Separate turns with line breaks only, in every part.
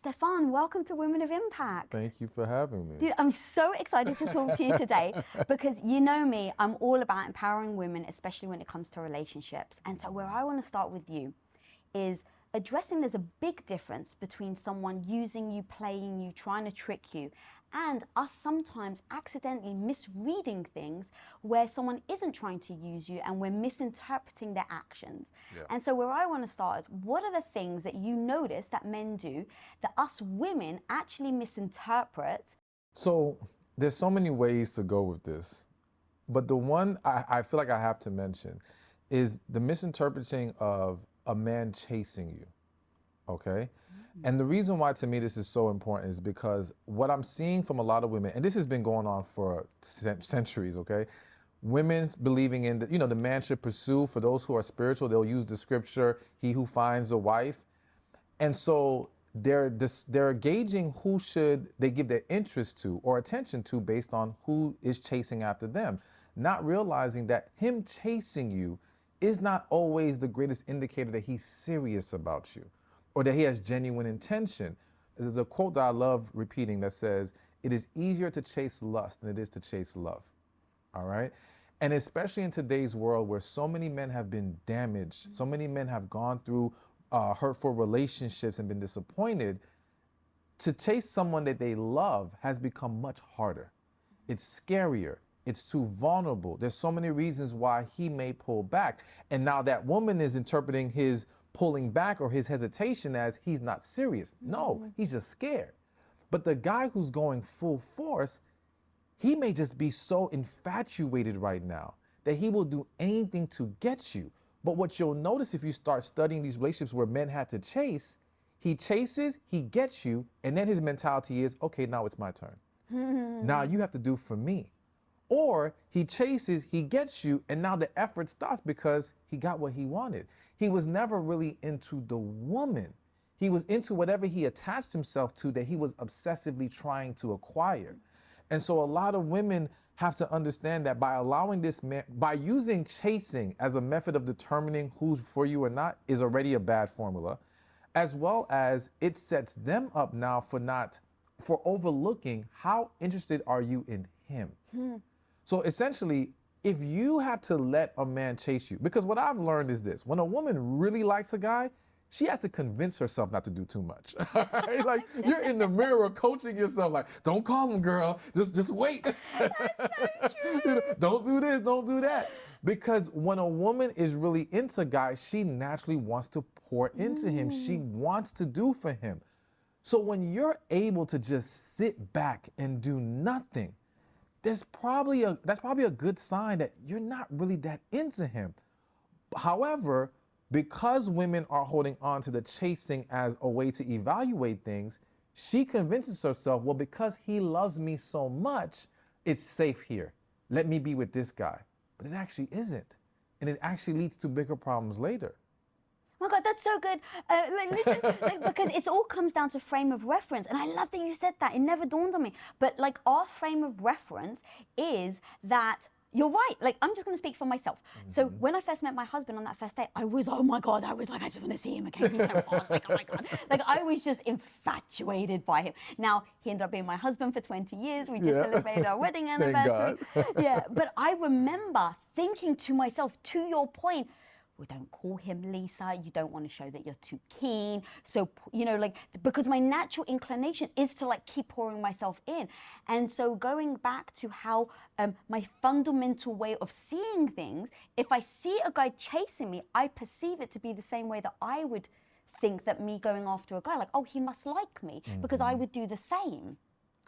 Stephan, welcome to Women of Impact.
Thank you for having me.
Dude, I'm so excited to talk to you today because you know me, I'm all about empowering women, especially when it comes to relationships. And so where I want to start with you is addressing there's a big difference between someone using you, playing you, trying to trick you, and us sometimes accidentally misreading things where someone isn't trying to use you and we're misinterpreting their actions.
Yeah.
And so where I want to start is, what are the things that you notice that men do that us women actually misinterpret?
So there's so many ways to go with this, but the one I feel like I have to mention is the misinterpreting of a man chasing you, okay? And the reason why to me this is so important is because what I'm seeing from a lot of women, and this has been going on for centuries, okay? Women's believing in, the man should pursue, for those who are spiritual, they'll use the scripture, he who finds a wife. And so they're gauging who should they give their interest to or attention to based on who is chasing after them, not realizing that him chasing you is not always the greatest indicator that he's serious about you or that he has genuine intention. There's a quote that I love repeating that says, "It is easier to chase lust than it is to chase love." All right? And especially in today's world where so many men have been damaged, so many men have gone through hurtful relationships and been disappointed, to chase someone that they love has become much harder. It's scarier. It's too vulnerable. There's so many reasons why he may pull back. And now that woman is interpreting his pulling back or his hesitation as he's not serious. No, he's just scared. But the guy who's going full force, he may just be so infatuated right now that he will do anything to get you. But what you'll notice if you start studying these relationships where men had to chase, he chases, he gets you, and then his mentality is, okay, now it's my turn. Now you have to do for me. Or he chases, he gets you, and now the effort stops because he got what he wanted. He was never really into the woman. He was into whatever he attached himself to that he was obsessively trying to acquire. And so a lot of women have to understand that by allowing this man, by using chasing as a method of determining who's for you or not is already a bad formula, as well as it sets them up now for overlooking how interested are you in him. So essentially, if you have to let a man chase you, because what I've learned is this, when a woman really likes a guy, she has to convince herself not to do too much. Right? Like you're in the mirror coaching yourself like, don't call him, girl, just wait.
That's so true.
Don't do this, don't do that. Because when a woman is really into guys, she naturally wants to pour into him. She wants to do for him. So when you're able to just sit back and do nothing, that's probably a good sign that you're not really that into him. However, because women are holding on to the chasing as a way to evaluate things, she convinces herself, well, because he loves me so much, it's safe here. Let me be with this guy. But it actually isn't. And it actually leads to bigger problems later.
Oh my God, that's so good. Listen, because it all comes down to frame of reference. And I love that you said that. It never dawned on me. But like our frame of reference is that you're right. Like, I'm just going to speak for myself. So when I first met my husband on that first date, I was, oh my God, I was like, I just want to see him again. He's so hot. Like, oh my God. Like, I was just infatuated by him. Now, he ended up being my husband for 20 years. We just celebrated our wedding anniversary. Yeah. But I remember thinking to myself, to your point, well, don't call him Lisa. You don't want to show that you're too keen. So, because my natural inclination is to like keep pouring myself in. And so going back to how my fundamental way of seeing things, if I see a guy chasing me, I perceive it to be the same way that I would think that me going after a guy, like, oh, he must like me because I would do the same.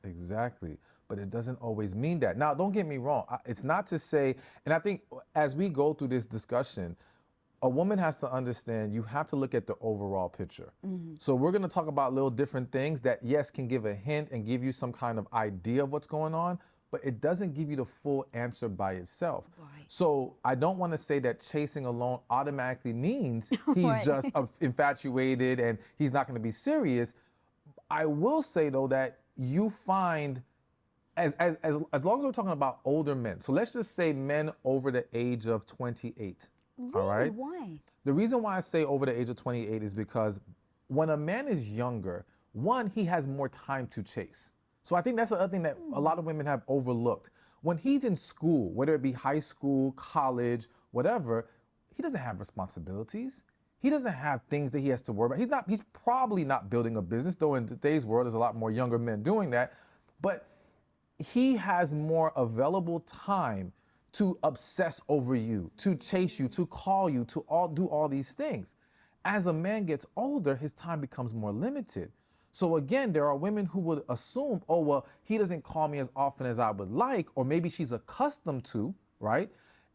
Exactly. But it doesn't always mean that. Now, don't get me wrong. It's not to say, and I think as we go through this discussion, a woman has to understand you have to look at the overall picture. So we're going to talk about little different things that, yes, can give a hint and give you some kind of idea of what's going on, but it doesn't give you the full answer by itself.
Right.
So I don't want to say that chasing alone automatically means he's just infatuated and he's not going to be serious. I will say, though, that you find, as long as we're talking about older men, so let's just say men over the age of 28.
Really?
All right?
Why?
The reason why I say over the age of 28 is because when a man is younger, One, he has more time to chase. So I think that's the other thing that a lot of women have overlooked. When he's in school, whether it be high school, college, whatever, he doesn't have responsibilities. He doesn't have things that he has to worry about. He's probably not building a business, though in today's world, there's a lot more younger men doing that. But he has more available time to obsess over you, to chase you, to call you, to do all these things. As a man gets older, his time becomes more limited. So again, there are women who would assume, oh, well, he doesn't call me as often as I would like, or maybe she's accustomed to, right?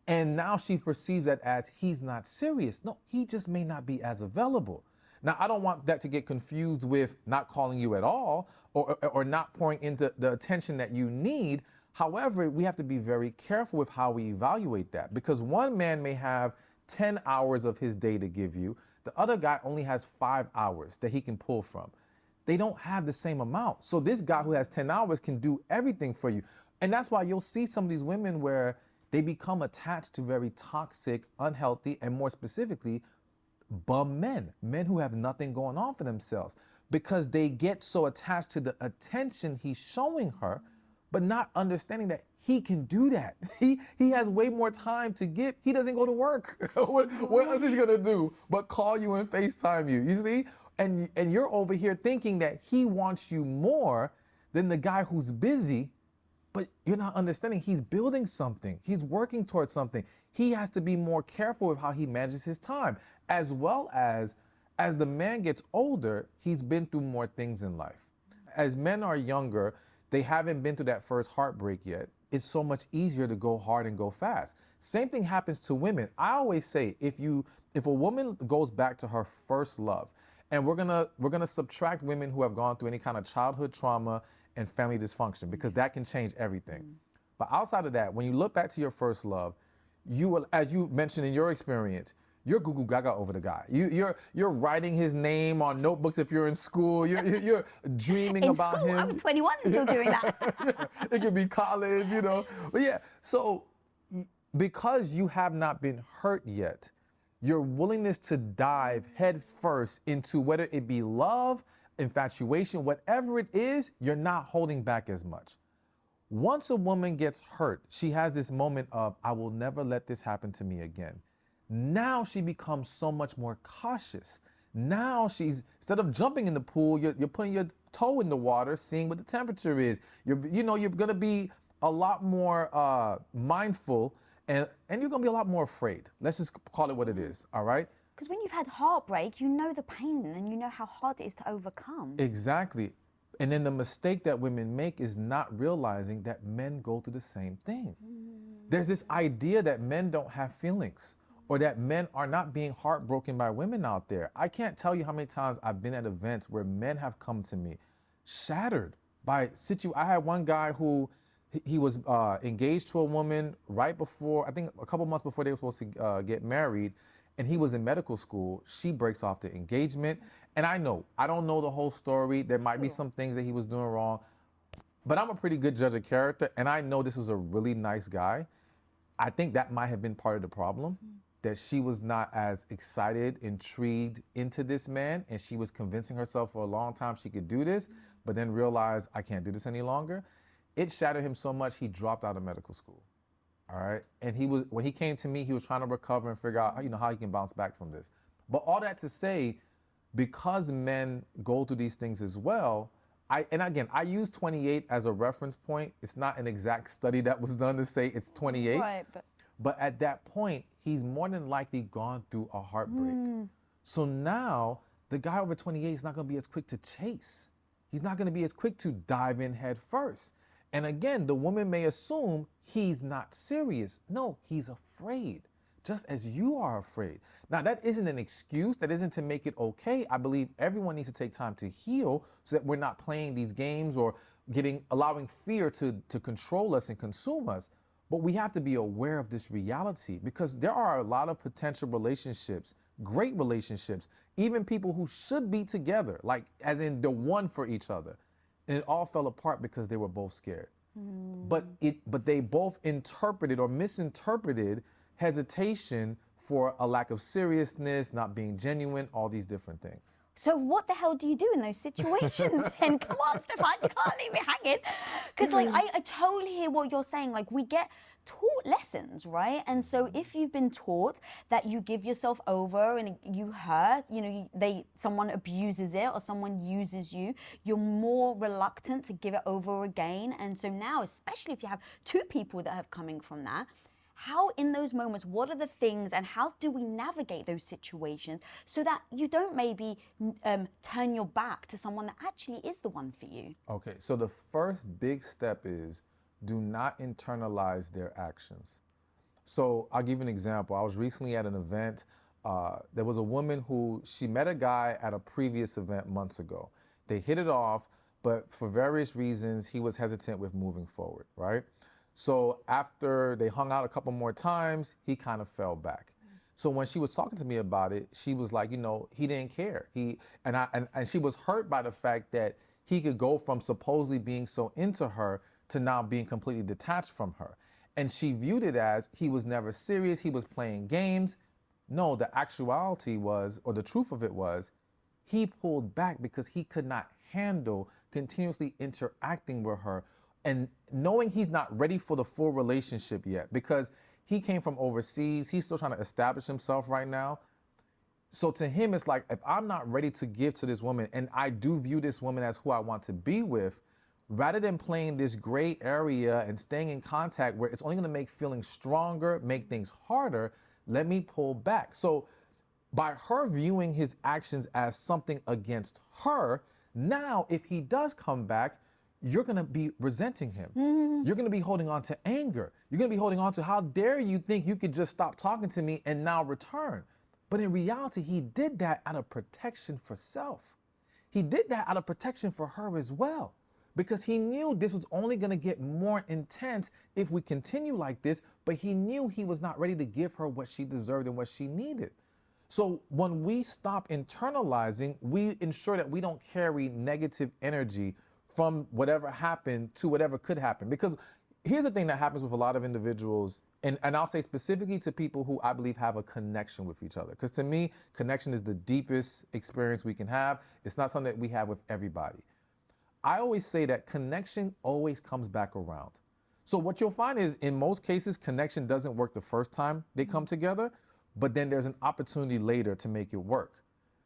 And now she perceives that as he's not serious. No, he just may not be as available. Now, I don't want that to get confused with not calling you at all or not pouring into the attention that you need. However, we have to be very careful with how we evaluate that, because one man may have 10 hours of his day to give you. The other guy only has 5 hours that he can pull from. They don't have the same amount. So this guy who has 10 hours can do everything for you. And that's why you'll see some of these women where they become attached to very toxic, unhealthy, and more specifically, bum men who have nothing going on for themselves, because they get so attached to the attention he's showing her, but not understanding that he can do that. He has way more time to give. He doesn't go to work. What else is he gonna do but call you and FaceTime you? You see? And you're over here thinking that he wants you more than the guy who's busy, but you're not understanding he's building something. He's working towards something. He has to be more careful with how he manages his time, as well as the man gets older, he's been through more things in life. As men are younger, they haven't been through that first heartbreak yet. It's so much easier to go hard and go fast. Same thing happens to women. I always say, if a woman goes back to her first love, and we're gonna subtract women who have gone through any kind of childhood trauma and family dysfunction, because that can change everything. But outside of that, when you look back to your first love, you will, as you mentioned in your experience, you're goo goo gaga over the guy. You're writing his name on notebooks if you're in school. You're dreaming about him.
I was 21 and still doing that.
It could be college, you know. But yeah, so because you have not been hurt yet, your willingness to dive head first into whether it be love, infatuation, whatever it is, you're not holding back as much. Once a woman gets hurt, she has this moment of, I will never let this happen to me again. Now she becomes so much more cautious. Now she's, instead of jumping in the pool, you're putting your toe in the water, seeing what the temperature is. You're gonna be a lot more mindful, and you're gonna be a lot more afraid. Let's just call it what it is, all right?
Because when you've had heartbreak, you know the pain and you know how hard it is to overcome.
Exactly. And then the mistake that women make is not realizing that men go through the same thing. There's this idea that men don't have feelings, or that men are not being heartbroken by women out there. I can't tell you how many times I've been at events where men have come to me shattered by I had one guy who he was engaged to a woman right before, I think a couple months before they were supposed to get married, and he was in medical school. She breaks off the engagement. And I don't know the whole story. There might be some things that he was doing wrong, but I'm a pretty good judge of character, and I know this was a really nice guy. I think that might have been part of the problem, that she was not as excited, intrigued into this man, and she was convincing herself for a long time she could do this, but then realized, I can't do this any longer. It shattered him so much, he dropped out of medical school. All right. And when he came to me, he was trying to recover and figure out, how he can bounce back from this. But all that to say, because men go through these things as well, I use 28 as a reference point. It's not an exact study that was done to say it's 28.
Right,
but at that point, he's more than likely gone through a heartbreak. So now the guy over 28 is not going to be as quick to chase. He's not going to be as quick to dive in head first. And again, the woman may assume he's not serious. No, he's afraid, just as you are afraid. Now, that isn't an excuse. That isn't to make it okay. I believe everyone needs to take time to heal so that we're not playing these games or allowing fear to control us and consume us. But we have to be aware of this reality, because there are a lot of potential relationships, great relationships, even people who should be together, like as in the one for each other. And it all fell apart because they were both scared. But they both interpreted or misinterpreted hesitation for a lack of seriousness, not being genuine, all these different things.
So what the hell do you do in those situations then? Come on, Stephan, you can't leave me hanging. Because like I totally hear what you're saying. Like we get taught lessons, right? And so if you've been taught that you give yourself over and you hurt, you know, someone abuses it or someone uses you, you're more reluctant to give it over again. And so now, especially if you have two people that have coming from that, how in those moments, what are the things and how do we navigate those situations so that you don't maybe turn your back to someone that actually is the one for you?
Okay, so the first big step is do not internalize their actions. So I'll give you an example. I was recently at an event. There was a woman who, she met a guy at a previous event months ago. They hit it off, but for various reasons, he was hesitant with moving forward, right? So after they hung out a couple more times, he kind of fell back. So when she was talking to me about it, she was like, you know, he didn't care. And she was hurt by the fact that he could go from supposedly being so into her to now being completely detached from her. And she viewed it as he was never serious, he was playing games. No, the actuality was, or the truth of it was, he pulled back because he could not handle continuously interacting with her and knowing he's not ready for the full relationship yet because he came from overseas. He's still trying to establish himself right now. So to him, it's like, if I'm not ready to give to this woman and I do view this woman as who I want to be with, rather than playing this gray area and staying in contact where it's only gonna make feelings stronger, make things harder, let me pull back. So by her viewing his actions as something against her, now if he does come back, you're gonna be resenting him. You're gonna be holding on to anger. You're gonna be holding on to, how dare you think you could just stop talking to me and now return? But in reality, he did that out of protection for self. He did that out of protection for her as well, because he knew this was only gonna get more intense if we continue like this, but he knew he was not ready to give her what she deserved and what she needed. So when we stop internalizing, we ensure that we don't carry negative energy from whatever happened to whatever could happen. Because here's the thing that happens with a lot of individuals, and I'll say specifically to people who I believe have a connection with each other. Because to me, connection is the deepest experience we can have. It's not something that we have with everybody. I always say that connection always comes back around. So what you'll find is, in most cases, connection doesn't work the first time they come together, but then there's an opportunity later to make it work.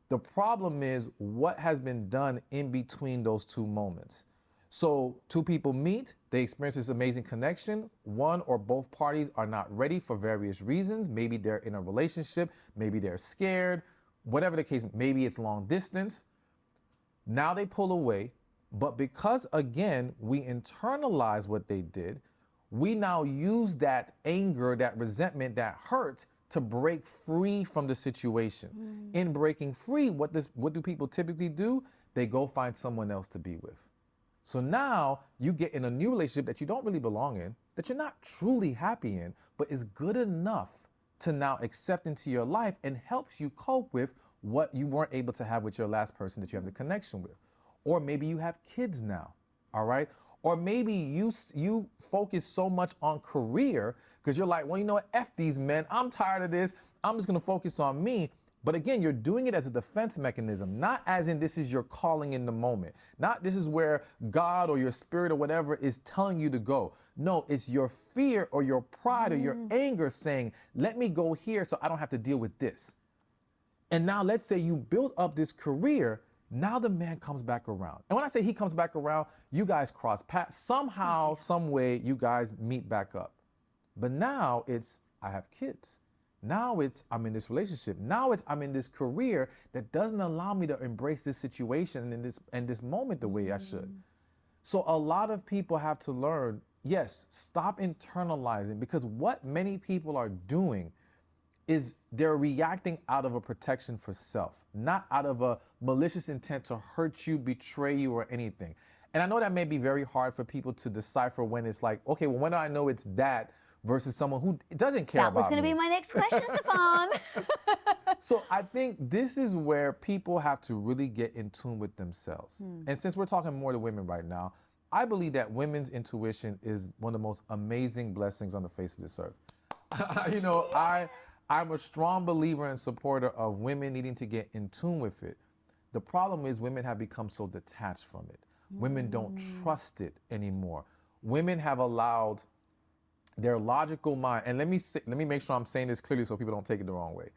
The problem is what has been done in between those two moments. So two people meet, they experience this amazing connection. One or both parties are not ready for various reasons. Maybe they're in a relationship, maybe they're scared, whatever the case, maybe it's long distance. Now they pull away, but because again, we internalize what they did, we now use that anger, that resentment, that hurt to break free from the situation. In breaking free, what do people typically do? They go find someone else to be with. So now you get in a new relationship that you don't really belong in, that you're not truly happy in, but is good enough to now accept into your life and helps you cope with what you weren't able to have with your last person that you have the connection with. Or maybe you have kids now, all right? Or maybe you focus so much on career because you're like, well, you know what, F these men, I'm tired of this, I'm just gonna focus on me. But again, you're doing it as a defense mechanism, not as in this is your calling in the moment. Not this is where God or your spirit or whatever is telling you to go. No, it's your fear or your pride or your anger saying, let me go here so I don't have to deal with this. And now let's say you build up this career. Now the man comes back around. And when I say he comes back around, you guys cross paths. Somehow, some way, you guys meet back up. But now it's, I have kids. Now it's, I'm in this relationship. Now it's, I'm in this career that doesn't allow me to embrace this situation and this moment the way I should. So a lot of people have to learn, yes, stop internalizing, because what many people are doing is they're reacting out of a protection for self, not out of a malicious intent to hurt you, betray you, or anything. And I know that may be very hard for people to decipher when it's like, okay, well, when do I know it's that versus someone who doesn't care about me?
That was going to be my next question, Stephan.
So I think this is where people have to really get in tune with themselves. And since we're talking more to women right now, I believe that women's intuition is one of the most amazing blessings on the face of this earth. You know, I'm a strong believer and supporter of women needing to get in tune with it. The problem is women have become so detached from it. Women don't trust it anymore. Women have allowed their logical mind, and let me make sure I'm saying this clearly so people don't take it the wrong way.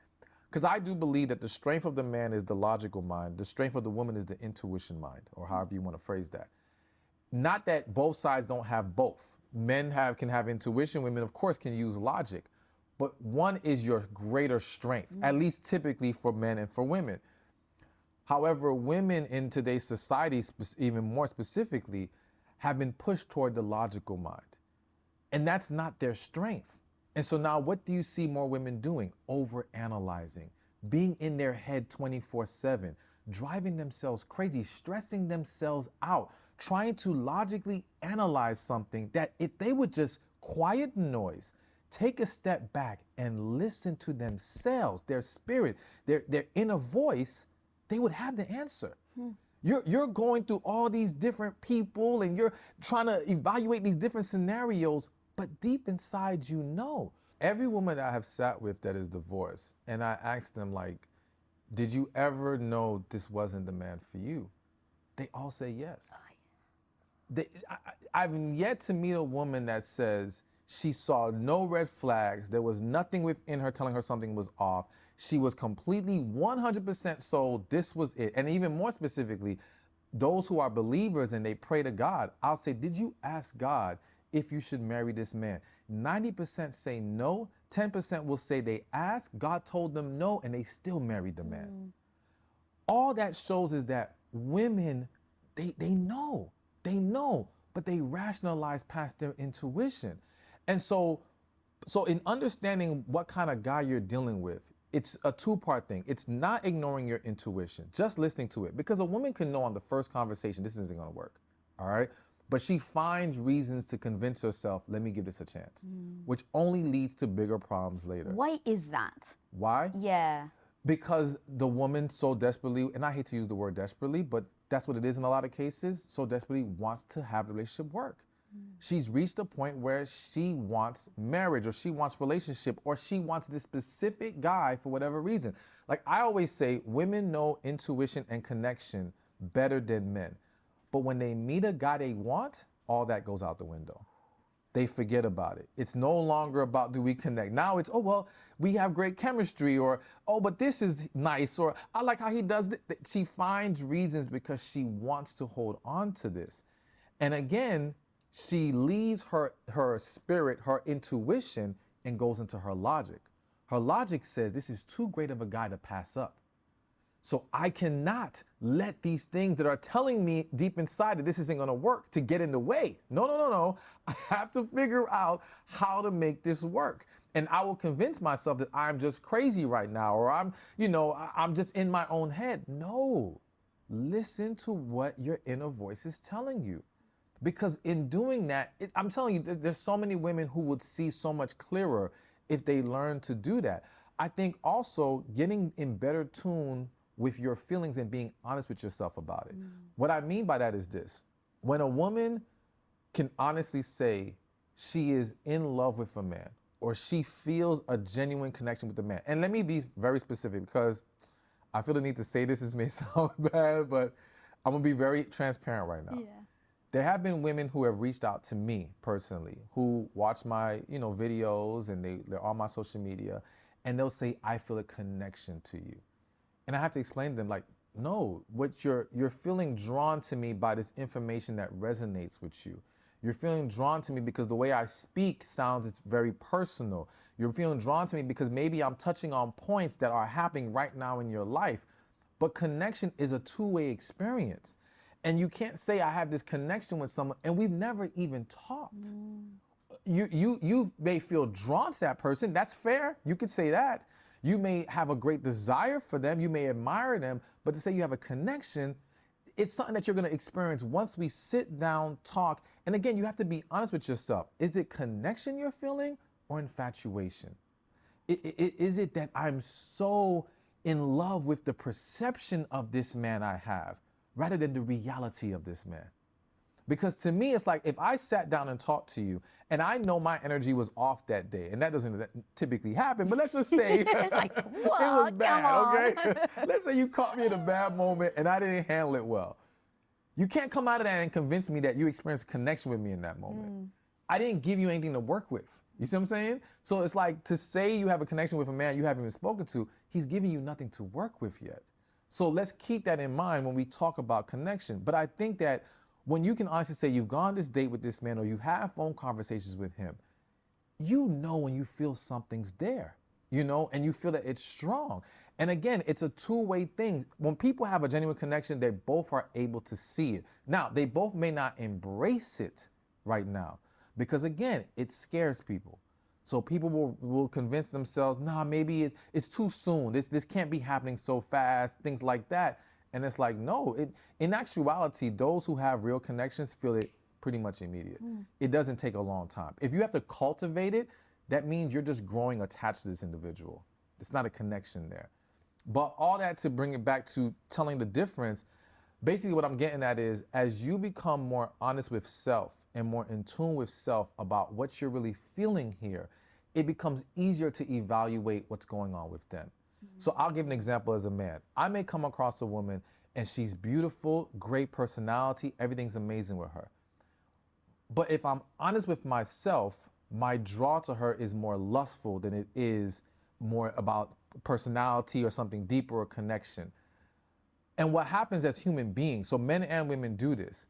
Because I do believe that the strength of the man is the logical mind, the strength of the woman is the intuition mind, or however you want to phrase that. Not that both sides don't have both. Men can have intuition, women of course can use logic, but one is your greater strength, at least typically for men and for women. However, women in today's society, even more specifically, have been pushed toward the logical mind. And that's not their strength. And so now what do you see more women doing? Overanalyzing, being in their head 24/7, driving themselves crazy, stressing themselves out, trying to logically analyze something that if they would just quiet the noise, take a step back and listen to themselves, their spirit, their inner voice, they would have the answer. You're going through all these different people and you're trying to evaluate these different scenarios, but deep inside you know. Every woman that I have sat with that is divorced, and I asked them like, did you ever know this wasn't the man for you? They all say yes. I've yet to meet a woman that says she saw no red flags, there was nothing within her telling her something was off. She was completely 100% sold, this was it. And even more specifically, those who are believers and they pray to God, I'll say, did you ask God if you should marry this man? 90% say no, 10% will say they asked, God told them no, and they still married the man. All that shows is that women, they know, but they rationalize past their intuition. And so in understanding what kind of guy you're dealing with, it's a two-part thing. It's not ignoring your intuition, just listening to it. Because a woman can know on the first conversation, this isn't gonna work, all right? But she finds reasons to convince herself, let me give this a chance, which only leads to bigger problems later.
Why is that?
Why?
Yeah.
Because the woman so desperately, and I hate to use the word desperately, but that's what it is in a lot of cases, so desperately wants to have the relationship work. She's reached a point where she wants marriage, or she wants relationship, or she wants this specific guy for whatever reason. Like I always say, women know intuition and connection better than men. But when they meet a guy they want, all that goes out the window. They forget about it. It's no longer about do we connect. Now it's, oh, well, we have great chemistry, or, oh, but this is nice, or I like how he does it. She finds reasons because she wants to hold on to this. And again, she leaves her spirit, her intuition, and goes into her logic. Her logic says this is too great of a guy to pass up. So I cannot let these things that are telling me deep inside that this isn't gonna work to get in the way. No. I have to figure out how to make this work. And I will convince myself that I'm just crazy right now, or I'm just in my own head. No, listen to what your inner voice is telling you. Because in doing that, I'm telling you, there's so many women who would see so much clearer if they learn to do that. I think also getting in better tune with your feelings and being honest with yourself about it. What I mean by that is this. When a woman can honestly say she is in love with a man, or she feels a genuine connection with the man, and let me be very specific because I feel the need to say this may sound bad, but I'm gonna be very transparent right now.
Yeah.
There have been women who have reached out to me personally, who watch my, videos, and they're on my social media, and they'll say, I feel a connection to you. And I have to explain to them, like, no, what you're feeling drawn to me by this information that resonates with you. You're feeling drawn to me because the way I speak it's very personal. You're feeling drawn to me because maybe I'm touching on points that are happening right now in your life. But connection is a two-way experience. And you can't say I have this connection with someone and we've never even talked. You may feel drawn to that person. That's fair. You could say that. You may have a great desire for them. You may admire them. But to say you have a connection, it's something that you're going to experience once we sit down, talk. And again, you have to be honest with yourself. Is it connection you're feeling or infatuation? Is it that I'm so in love with the perception of this man I have rather than the reality of this man? Because to me, it's like if I sat down and talked to you and I know my energy was off that day, and that doesn't typically happen, but let's just say
It's like,
it
whoa,
was
come
bad,
on.
okay? Let's say you caught me in a bad moment and I didn't handle it well. You can't come out of that and convince me that you experienced a connection with me in that moment. I didn't give you anything to work with. You see what I'm saying? So it's like to say you have a connection with a man you haven't even spoken to, he's giving you nothing to work with yet. So let's keep that in mind when we talk about connection. But I think that when you can honestly say you've gone on this date with this man or you have phone conversations with him, you know when you feel something's there, you know, and you feel that it's strong. And again, it's a two-way thing. When people have a genuine connection, they both are able to see it. Now, they both may not embrace it right now because, again, it scares people. So people will convince themselves, nah, maybe it's too soon. This can't be happening so fast, things like that. And it's like, no, in actuality, those who have real connections feel it pretty much immediate. It doesn't take a long time. If you have to cultivate it, that means you're just growing attached to this individual. It's not a connection there. But all that to bring it back to telling the difference, basically what I'm getting at is as you become more honest with self and more in tune with self about what you're really feeling here, it becomes easier to evaluate what's going on with them. So I'll give an example as a man. I may come across a woman and she's beautiful, great personality, everything's amazing with her. But if I'm honest with myself, my draw to her is more lustful than it is more about personality or something deeper or connection. And what happens as human beings, so men and women do this,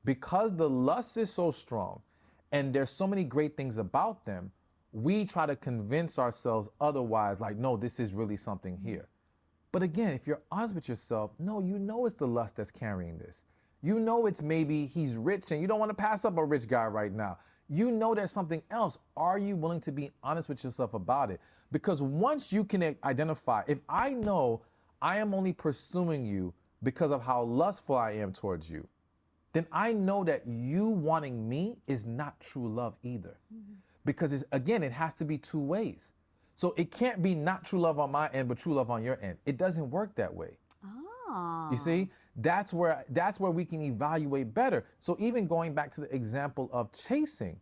because the lust is so strong and there's so many great things about them, we try to convince ourselves otherwise, like, no, this is really something here. But again, if you're honest with yourself, no, you know it's the lust that's carrying this. You know it's maybe he's rich and you don't want to pass up a rich guy right now. You know there's something else. Are you willing to be honest with yourself about it? Because once you can identify, if I know I am only pursuing you because of how lustful I am towards you, then I know that you wanting me is not true love either. Because it has to be two ways. So it can't be not true love on my end, but true love on your end. It doesn't work that way.
Ah.
You see, that's where we can evaluate better. So even going back to the example of chasing,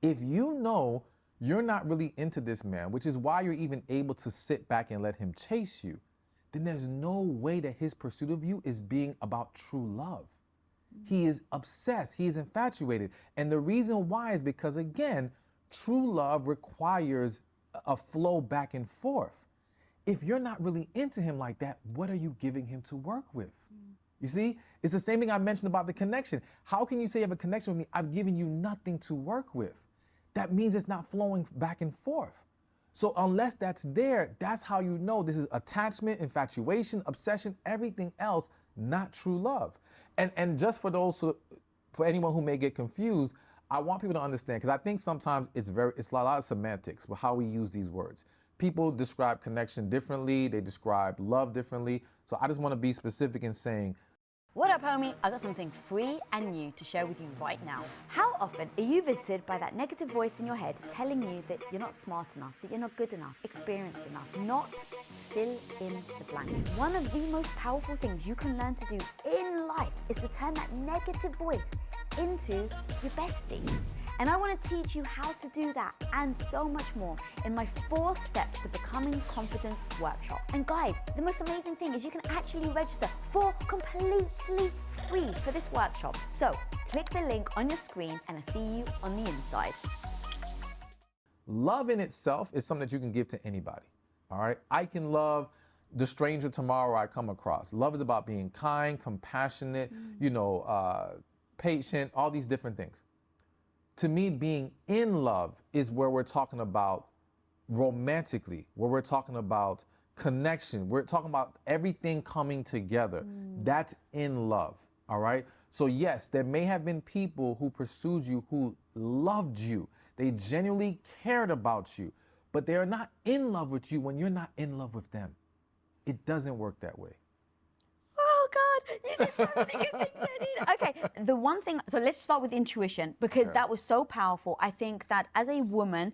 if you know you're not really into this man, which is why you're even able to sit back and let him chase you, then there's no way that his pursuit of you is being about true love. He is obsessed, he is infatuated. And the reason why is because, again, true love requires a flow back and forth. If you're not really into him like that, what are you giving him to work with? You see, it's the same thing I mentioned about the connection. How can you say you have a connection with me? I've given you nothing to work with. That means it's not flowing back and forth. So unless that's there, that's how you know this is attachment, infatuation, obsession, everything else, not true love. And just for for anyone who may get confused, I want people to understand, because I think sometimes it's a lot of semantics with how we use these words. People describe connection differently, they describe love differently. So I just want to be specific in saying,
What up, homie? I got something free and new to share with you right now. How often are you visited by that negative voice in your head telling you that you're not smart enough, that you're not good enough, experienced enough, not fill in the blank? One of the most powerful things you can learn to do in life is to turn that negative voice into your bestie. And I want to teach you how to do that and so much more in my 4 steps to becoming confident workshop. And guys, the most amazing thing is you can actually register for completely free for this workshop. So click the link on your screen and I'll see you on the inside.
love in itself is something that you can give to anybody. All right. I can love the stranger tomorrow I come across. Love is about being kind, compassionate, patient, all these different things. To me, being in love is where we're talking about romantically, where we're talking about connection. We're talking about everything coming together. That's in love. All right. So yes, there may have been people who pursued you, who loved you. They genuinely cared about you, but they are not in love with you when you're not in love with them. It doesn't work that way.
Oh God, you said so many good things, Anita. Okay, the one thing, so let's start with intuition, because that was so powerful. I think that as a woman,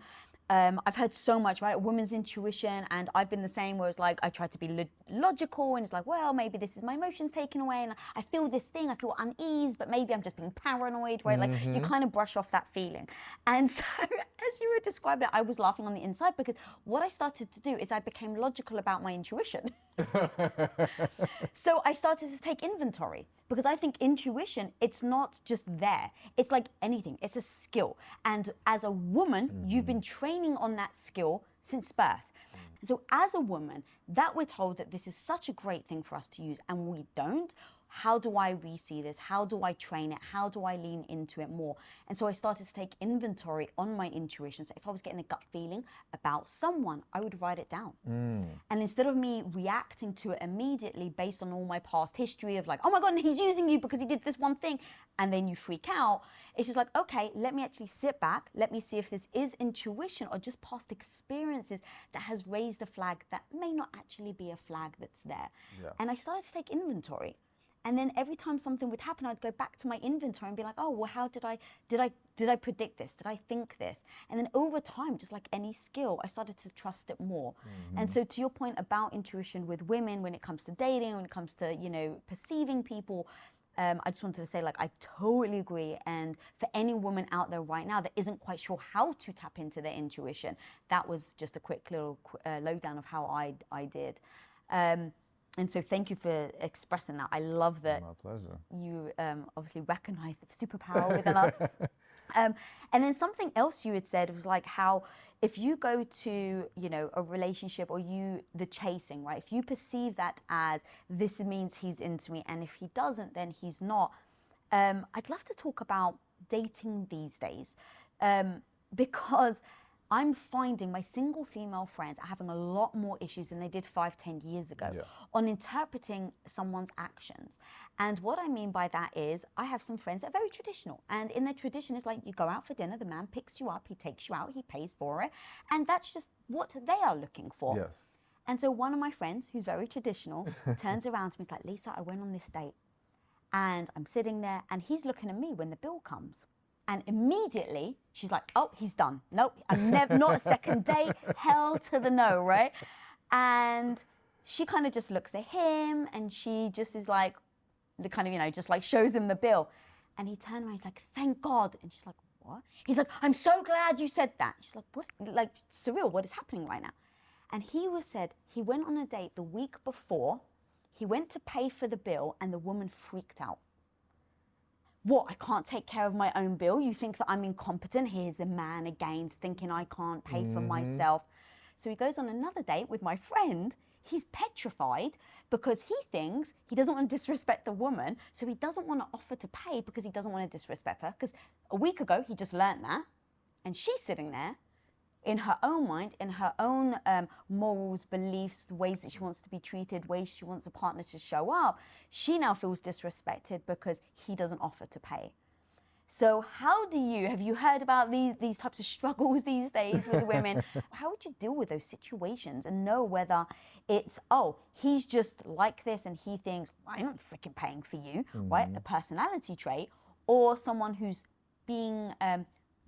I've heard so much, right? Women's intuition, and I've been the same, where it's like I try to be logical, and it's like, well, maybe this is my emotions taken away, and I feel this thing, I feel unease, but maybe I'm just being paranoid, right? Like you kind of brush off that feeling. And so as you were describing it, I was laughing on the inside, because what I started to do is I became logical about my intuition. So I started to take inventory, because I think intuition, it's not just there. It's like anything, it's a skill. And as a woman, you've been training on that skill since birth. And so as a woman, that we're told that this is such a great thing for us to use, and we don't. How do I re-see this? How do I train it? How do I lean into it more? And so I started to take inventory on my intuition. So if I was getting a gut feeling about someone, I would write it down. And instead of me reacting to it immediately based on all my past history of like, oh my God, he's using you because he did this one thing, and then you freak out, it's just like, okay, let me actually sit back. Let me see if this is intuition or just past experiences that has raised a flag that may not actually be a flag that's there.
Yeah.
And I started to take inventory. And then every time something would happen, I'd go back to my inventory and be like, oh, well, how did I predict this? Did I think this? And then over time, just like any skill, I started to trust it more. And so to your point about intuition with women, when it comes to dating, when it comes to, you know, perceiving people, I just wanted to say, like, I totally agree. And for any woman out there right now that isn't quite sure how to tap into their intuition, that was just a quick little lowdown of how I did. And so thank you for expressing that. I love that.
My pleasure.
You obviously recognize the superpower within us. And then something else you had said was like how if you go to, you know, a relationship or the chasing, right? If you perceive that as this means he's into me, and if he doesn't, then he's not. I'd love to talk about dating these days, because I'm finding my single female friends are having a lot more issues than they did 5-10 years ago on interpreting someone's actions. And what I mean by that is I have some friends that are very traditional. And in their tradition, it's like you go out for dinner, the man picks you up, he takes you out, he pays for it. And that's just what they are looking for.
Yes.
And so one of my friends, who's very traditional, turns around to me, he's like, Lisa, I went on this date. And I'm sitting there, and he's looking at me when the bill comes. And immediately, she's like, oh, he's done. Nope, I'm never, not a second date, hell to the no, right? And she kind of just looks at him, and she just is like, the kind of, you know, just like shows him the bill. And he turned around, he's like, thank God. And she's like, what? He's like, I'm so glad you said that. She's like, what? Like, surreal, what is happening right now? And he said he went on a date the week before, he went to pay for the bill, and the woman freaked out. What, I can't take care of my own bill? You think that I'm incompetent? Here's a man again thinking I can't pay for myself. So he goes on another date with my friend. He's petrified because he thinks he doesn't want to disrespect the woman. So he doesn't want to offer to pay because he doesn't want to disrespect her. Because a week ago, he just learned that. And she's sitting there in her own mind, in her own morals, beliefs, the ways that she wants to be treated, ways she wants a partner to show up. She now feels disrespected because he doesn't offer to pay. So have you heard about these types of struggles these days with women? How would you deal with those situations and know whether it's, oh, he's just like this and he thinks, I'm not freaking paying for you, right? A personality trait, or someone who's being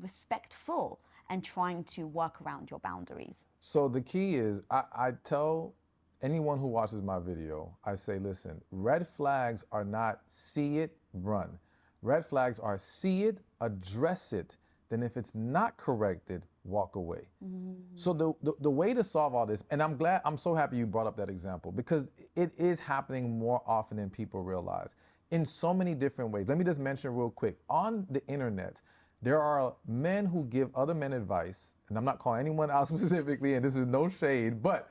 respectful and trying to work around your boundaries?
So the key is, I tell anyone who watches my video, I say, listen, red flags are not see it, run. Red flags are see it, address it, then if it's not corrected, walk away. So the way to solve all this, and I'm so happy you brought up that example, because it is happening more often than people realize in so many different ways. Let me just mention real quick, on the internet, there are men who give other men advice, and I'm not calling anyone out specifically, and this is no shade, but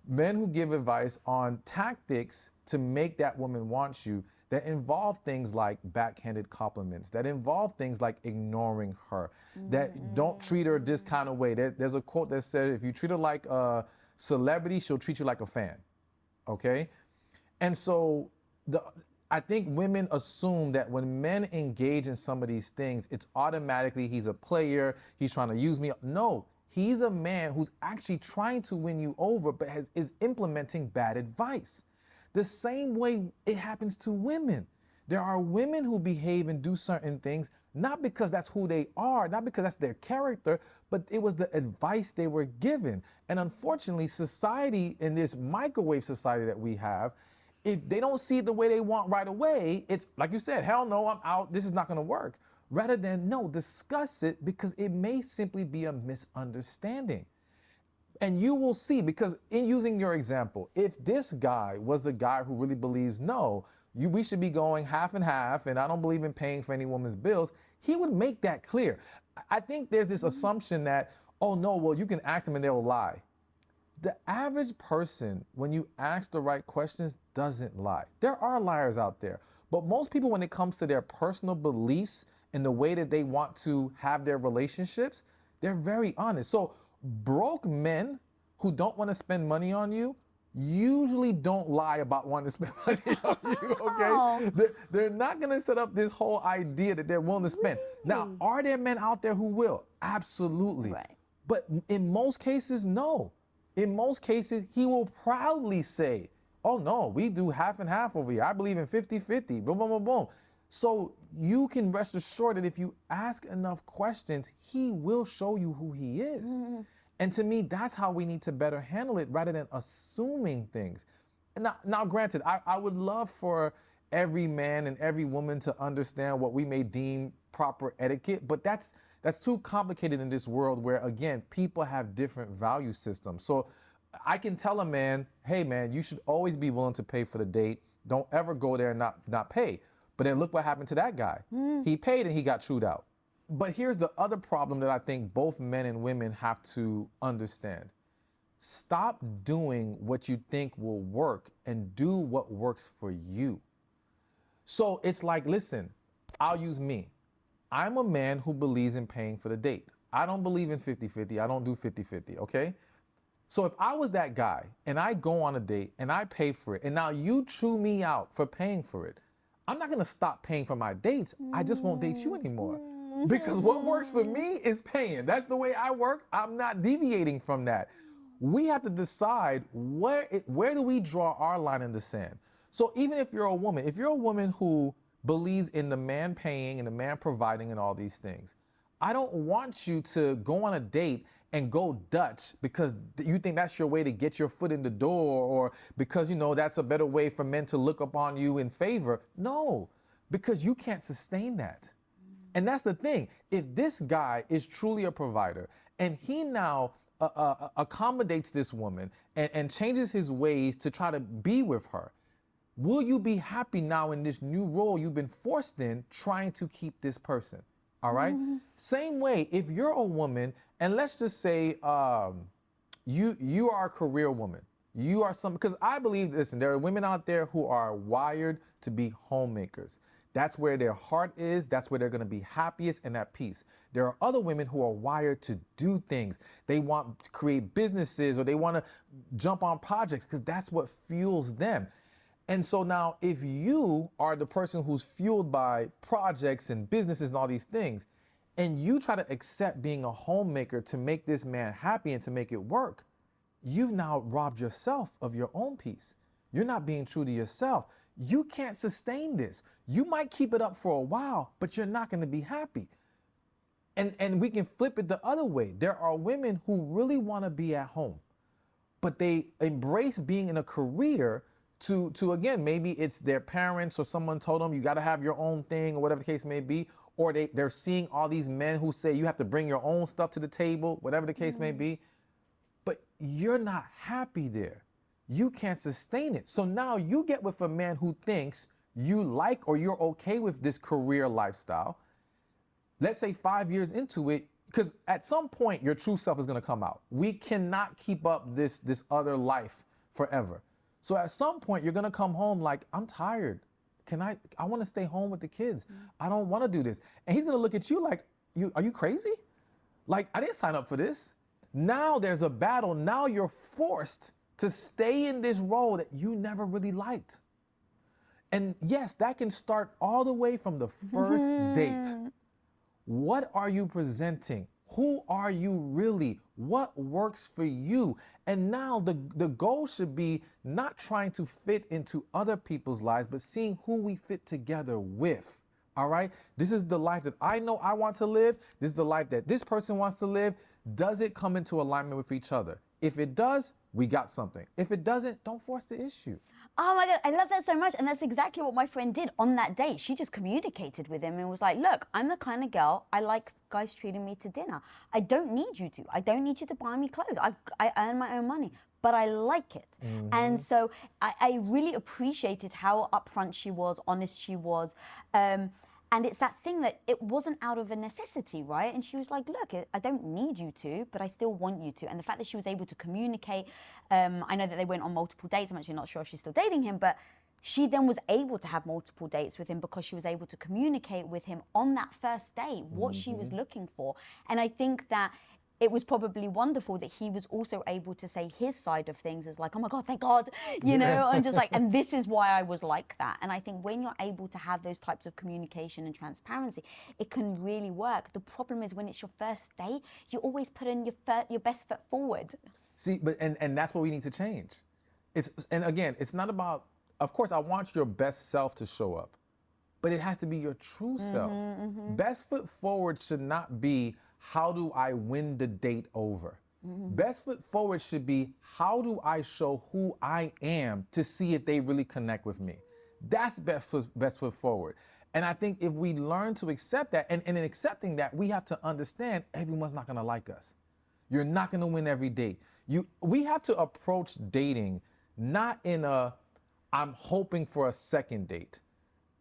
men who give advice on tactics to make that woman want you that involve things like backhanded compliments, that involve things like ignoring her, that don't treat her this kind of way. There's a quote that says, if you treat her like a celebrity, she'll treat you like a fan, okay? And so I think women assume that when men engage in some of these things, it's automatically he's a player, he's trying to use me. No, he's a man who's actually trying to win you over, but is implementing bad advice. The same way it happens to women. There are women who behave and do certain things, not because that's who they are, not because that's their character, but it was the advice they were given. And unfortunately, society, in this microwave society that we have, if they don't see it the way they want right away, it's like you said, hell no, I'm out, this is not gonna work. Rather than, no, discuss it, because it may simply be a misunderstanding. And you will see, because in using your example, if this guy was the guy who really believes, no, we should be going half and half, and I don't believe in paying for any woman's bills, he would make that clear. I think there's this assumption that, oh no, well, you can ask them and they'll lie. The average person, when you ask the right questions, doesn't lie. There are liars out there, but most people, when it comes to their personal beliefs and the way that they want to have their relationships, they're very honest. So broke men who don't want to spend money on you usually don't lie about wanting to spend money on you, okay? They're not going to set up this whole idea that they're willing to spend. Now, are there men out there who will? Absolutely.
Right.
But in most cases, no. In most cases, he will proudly say, oh no, we do half and half over here. I believe in 50-50, boom, boom, boom, boom. So you can rest assured that if you ask enough questions, he will show you who he is. And to me, that's how we need to better handle it rather than assuming things. Now granted, I would love for every man and every woman to understand what we may deem proper etiquette, but that's too complicated in this world where, again, people have different value systems. So I can tell a man, hey man, you should always be willing to pay for the date. Don't ever go there and not pay. But then look what happened to that guy. He paid and he got chewed out. But here's the other problem that I think both men and women have to understand. Stop doing what you think will work and do what works for you. So it's like, listen, I'll use me. I'm a man who believes in paying for the date. I don't believe in 50-50. I don't do 50-50, okay? So if I was that guy and I go on a date and I pay for it, and now you chew me out for paying for it, I'm not gonna stop paying for my dates. I just won't date you anymore. Because what works for me is paying. That's the way I work. I'm not deviating from that. We have to decide where do we draw our line in the sand. So even if you're a woman who believes in the man paying and the man providing and all these things, I don't want you to go on a date and go Dutch because you think that's your way to get your foot in the door, or because, you know, that's a better way for men to look upon you in favor. No, because you can't sustain that. And that's the thing. If this guy is truly a provider and he now accommodates this woman and changes his ways to try to be with her, will you be happy now in this new role you've been forced in trying to keep this person? All right? Same way, if you're a woman, and let's just say you are a career woman. You are because I believe, listen, there are women out there who are wired to be homemakers. That's where their heart is. That's where they're going to be happiest and at peace. There are other women who are wired to do things. They want to create businesses, or they want to jump on projects because that's what fuels them. And so now if you are the person who's fueled by projects and businesses and all these things, and you try to accept being a homemaker to make this man happy and to make it work, you've now robbed yourself of your own peace. You're not being true to yourself. You can't sustain this. You might keep it up for a while, but you're not going to be happy. And we can flip it the other way. There are women who really want to be at home, but they embrace being in a career to again, maybe it's their parents or someone told them you got to have your own thing or whatever the case may be, or they're seeing all these men who say you have to bring your own stuff to the table, whatever the case may be, but you're not happy there. You can't sustain it. So now you get with a man who thinks you like or you're okay with this career lifestyle. Let's say 5 years into it, because at some point your true self is going to come out. We cannot keep up this other life forever. So at some point you're going to come home like, I'm tired. I want to stay home with the kids. I don't want to do this. And he's going to look at you like, are you crazy? Like, I didn't sign up for this. Now there's a battle. Now you're forced to stay in this role that you never really liked. And yes, that can start all the way from the first date. What are you presenting? Who are you really? What works for you? And now the goal should be not trying to fit into other people's lives, but seeing who we fit together with. All right? This is the life that I know I want to live. This is the life that this person wants to live. Does it come into alignment with each other? If it does, we got something. If it doesn't, don't force the issue.
Oh my God, I love that so much. And that's exactly what my friend did on that date. She just communicated with him and was like, look, I'm the kind of girl, I like guys treating me to dinner. I don't need you to. I don't need you to buy me clothes. I earn my own money, but I like it. And so I really appreciated how upfront she was, honest she was. And it's that thing that it wasn't out of a necessity, right? And she was like, look, I don't need you to, but I still want you to. And the fact that she was able to communicate, I know that they went on multiple dates. I'm actually not sure if she's still dating him, but she then was able to have multiple dates with him because she was able to communicate with him on that first date what she was looking for. And I think that it was probably wonderful that he was also able to say his side of things as like, oh my God, thank God, you know, and just like, and this is why I was like that. And I think when you're able to have those types of communication and transparency, it can really work. The problem is when it's your first date, you always put in your best foot forward.
See, but and that's what we need to change. And again, it's not about, of course, I want your best self to show up, but it has to be your true self. Best foot forward should not be, how do I win the date over? Best foot forward should be, how do I show who I am to see if they really connect with me? That's best foot forward. And I think if we learn to accept that, and in accepting that, we have to understand everyone's not gonna like us. You're not gonna win every date. We have to approach dating not in a, I'm hoping for a second date.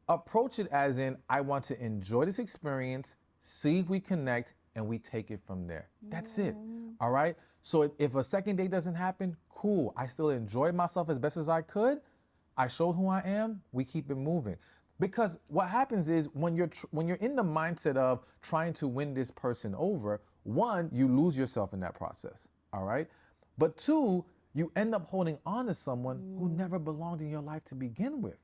Approach it as in, I want to enjoy this experience, see if we connect, and we take it from there. That's it, all right? So if a second date doesn't happen, cool. I still enjoyed myself as best as I could. I showed who I am, we keep it moving. Because what happens is when you're in the mindset of trying to win this person over, one, you lose yourself in that process, all right? But two, you end up holding on to someone who never belonged in your life to begin with.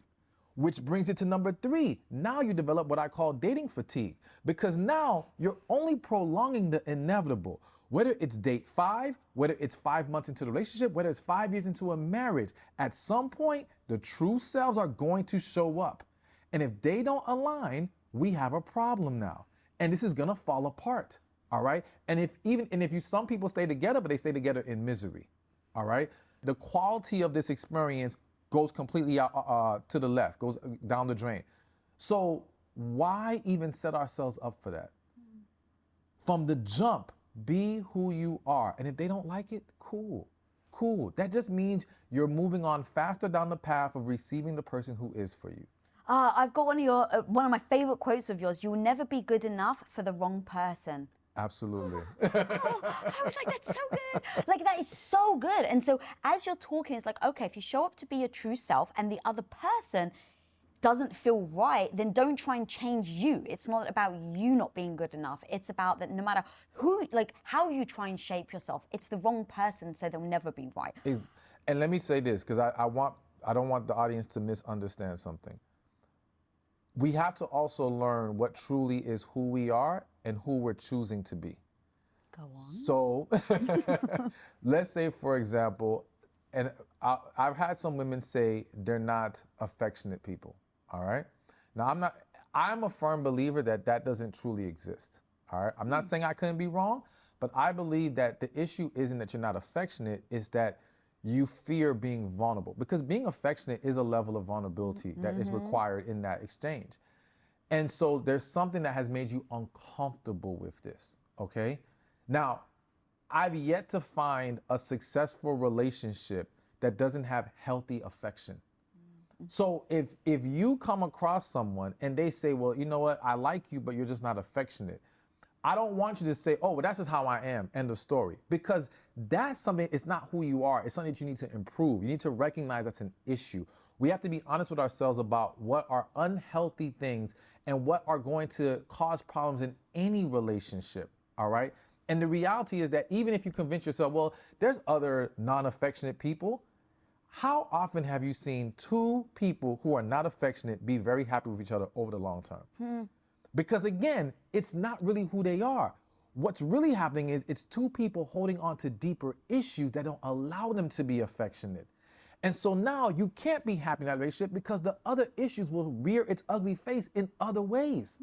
Which brings it to number 3. Now you develop what I call dating fatigue, because now you're only prolonging the inevitable. Whether it's date 5, whether it's 5 months into the relationship, whether it's 5 years into a marriage, at some point, the true selves are going to show up. And if they don't align, we have a problem now. And this is gonna fall apart, all right? And if some people stay together, but they stay together in misery, all right? The quality of this experience goes completely out to the left, goes down the drain. So why even set ourselves up for that? From the jump, be who you are. And if they don't like it, cool. That just means you're moving on faster down the path of receiving the person who is for you.
I've got one of my favorite quotes of yours. You will never be good enough for the wrong person.
Absolutely.
I was like, that's so good. Like, that is so good. And so as you're talking, it's like, okay, if you show up to be your true self and the other person doesn't feel right, then don't try and change you. It's not about you not being good enough. It's about that no matter who, like, how you try and shape yourself, it's the wrong person, so they'll never be right.
And let me say this, because I don't want the audience to misunderstand something. We have to also learn what truly is who we are and who we're choosing to be.
Go on.
So let's say, for example, and I've had some women say they're not affectionate people, all right? Now, I'm a firm believer that doesn't truly exist, all right? I'm not saying I couldn't be wrong, but I believe that the issue isn't that you're not affectionate, it's that you fear being vulnerable, because being affectionate is a level of vulnerability that is required in that exchange. And so there's something that has made you uncomfortable with this, okay? Now, I've yet to find a successful relationship that doesn't have healthy affection. So if you come across someone and they say, well, you know what, I like you, but you're just not affectionate, I don't want you to say, oh, well, that's just how I am, end of story. Because that's something, it's not who you are. It's something that you need to improve. You need to recognize that's an issue. We have to be honest with ourselves about what are unhealthy things and what are going to cause problems in any relationship, all right? And the reality is that even if you convince yourself, well, there's other non-affectionate people, how often have you seen 2 people who are not affectionate be very happy with each other over the long term? Because again, it's not really who they are. What's really happening is it's two people holding on to deeper issues that don't allow them to be affectionate. And so now you can't be happy in that relationship because the other issues will rear its ugly face in other ways.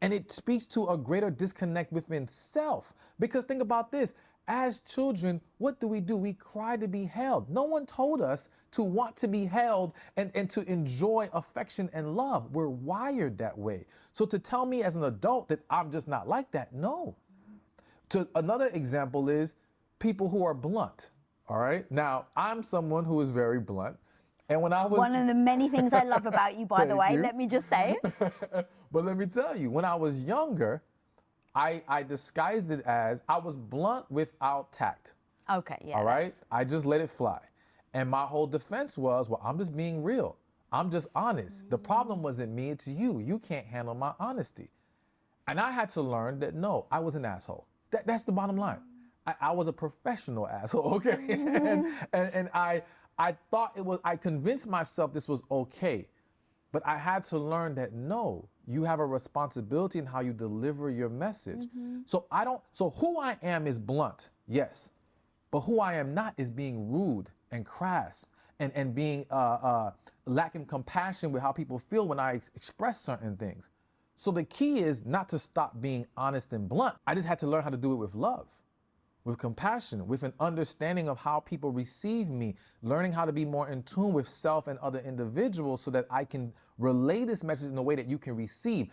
And it speaks to a greater disconnect within self. Because think about this, as children, what do? We cry to be held. No one told us to want to be held and to enjoy affection and love. We're wired that way. So to tell me as an adult that I'm just not like that, no. Another example is people who are blunt, all right? Now, I'm someone who is very blunt. And when I was...
One of the many things I love about you, by the way,
you.
let me just say.
But let me tell you, when I was younger, I disguised it as I was blunt without tact.
Okay, yeah.
All right? I just let it fly. And my whole defense was, well, I'm just being real. I'm just honest. The problem wasn't me, it's you. You can't handle my honesty. And I had to learn that, no, I was an asshole. That's the bottom line. I was a professional asshole, okay? and I thought it was, I convinced myself this was okay. But I had to learn that no, you have a responsibility in how you deliver your message. So who I am is blunt, yes. But who I am not is being rude and crass and being lacking compassion with how people feel when I express certain things. So the key is not to stop being honest and blunt. I just had to learn how to do it with love, with compassion, with an understanding of how people receive me, learning how to be more in tune with self and other individuals so that I can relay this message in a way that you can receive.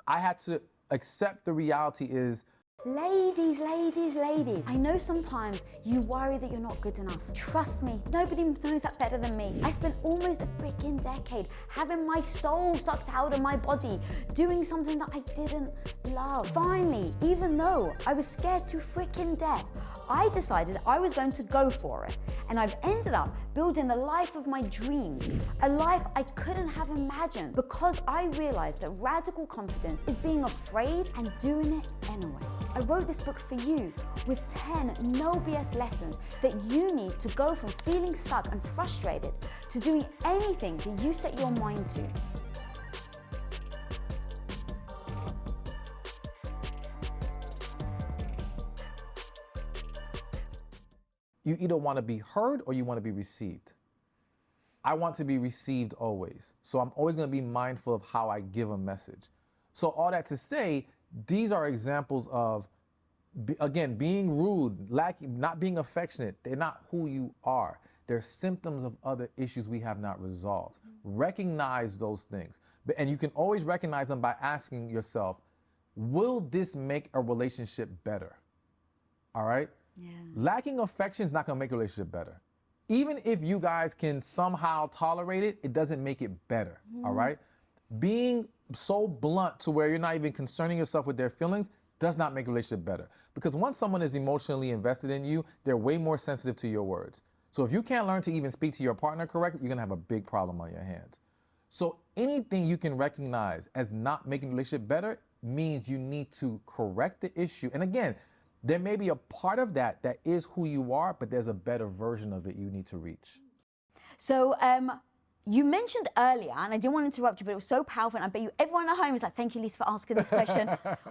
I had to accept the reality is,
Ladies, I know sometimes you worry that you're not good enough. Trust me, nobody knows that better than me. I spent almost a freaking decade having my soul sucked out of my body, doing something that I didn't love. Finally, even though I was scared to freaking death, I decided I was going to go for it. And I've ended up building the life of my dreams, a life I couldn't have imagined because I realized that radical confidence is being afraid and doing it anyway. I wrote this book for you with 10 no BS lessons that you need to go from feeling stuck and frustrated to doing anything that you set your mind to.
you either want to be heard or you want to be received. I want to be received always. So I'm always going to be mindful of how I give a message. So all that to say, these are examples of, again, being rude, lacking, not being affectionate. They're not who you are. They're symptoms of other issues we have not resolved. Recognize those things. And you can always recognize them by asking yourself, will this make a relationship better? All right?
Yeah.
Lacking affection is not going to make a relationship better. Even if you guys can somehow tolerate it, it doesn't make it better. All right? Being so blunt to where you're not even concerning yourself with their feelings does not make a relationship better. Because once someone is emotionally invested in you, they're way more sensitive to your words. So if you can't learn to even speak to your partner correctly, you're going to have a big problem on your hands. So anything you can recognize as not making the relationship better means you need to correct the issue. And again, there may be a part of that that is who you are, but there's a better version of it you need to reach.
So you mentioned earlier, and I didn't want to interrupt you, but it was so powerful, and I bet you everyone at home is like, thank you, Lisa, for asking this question.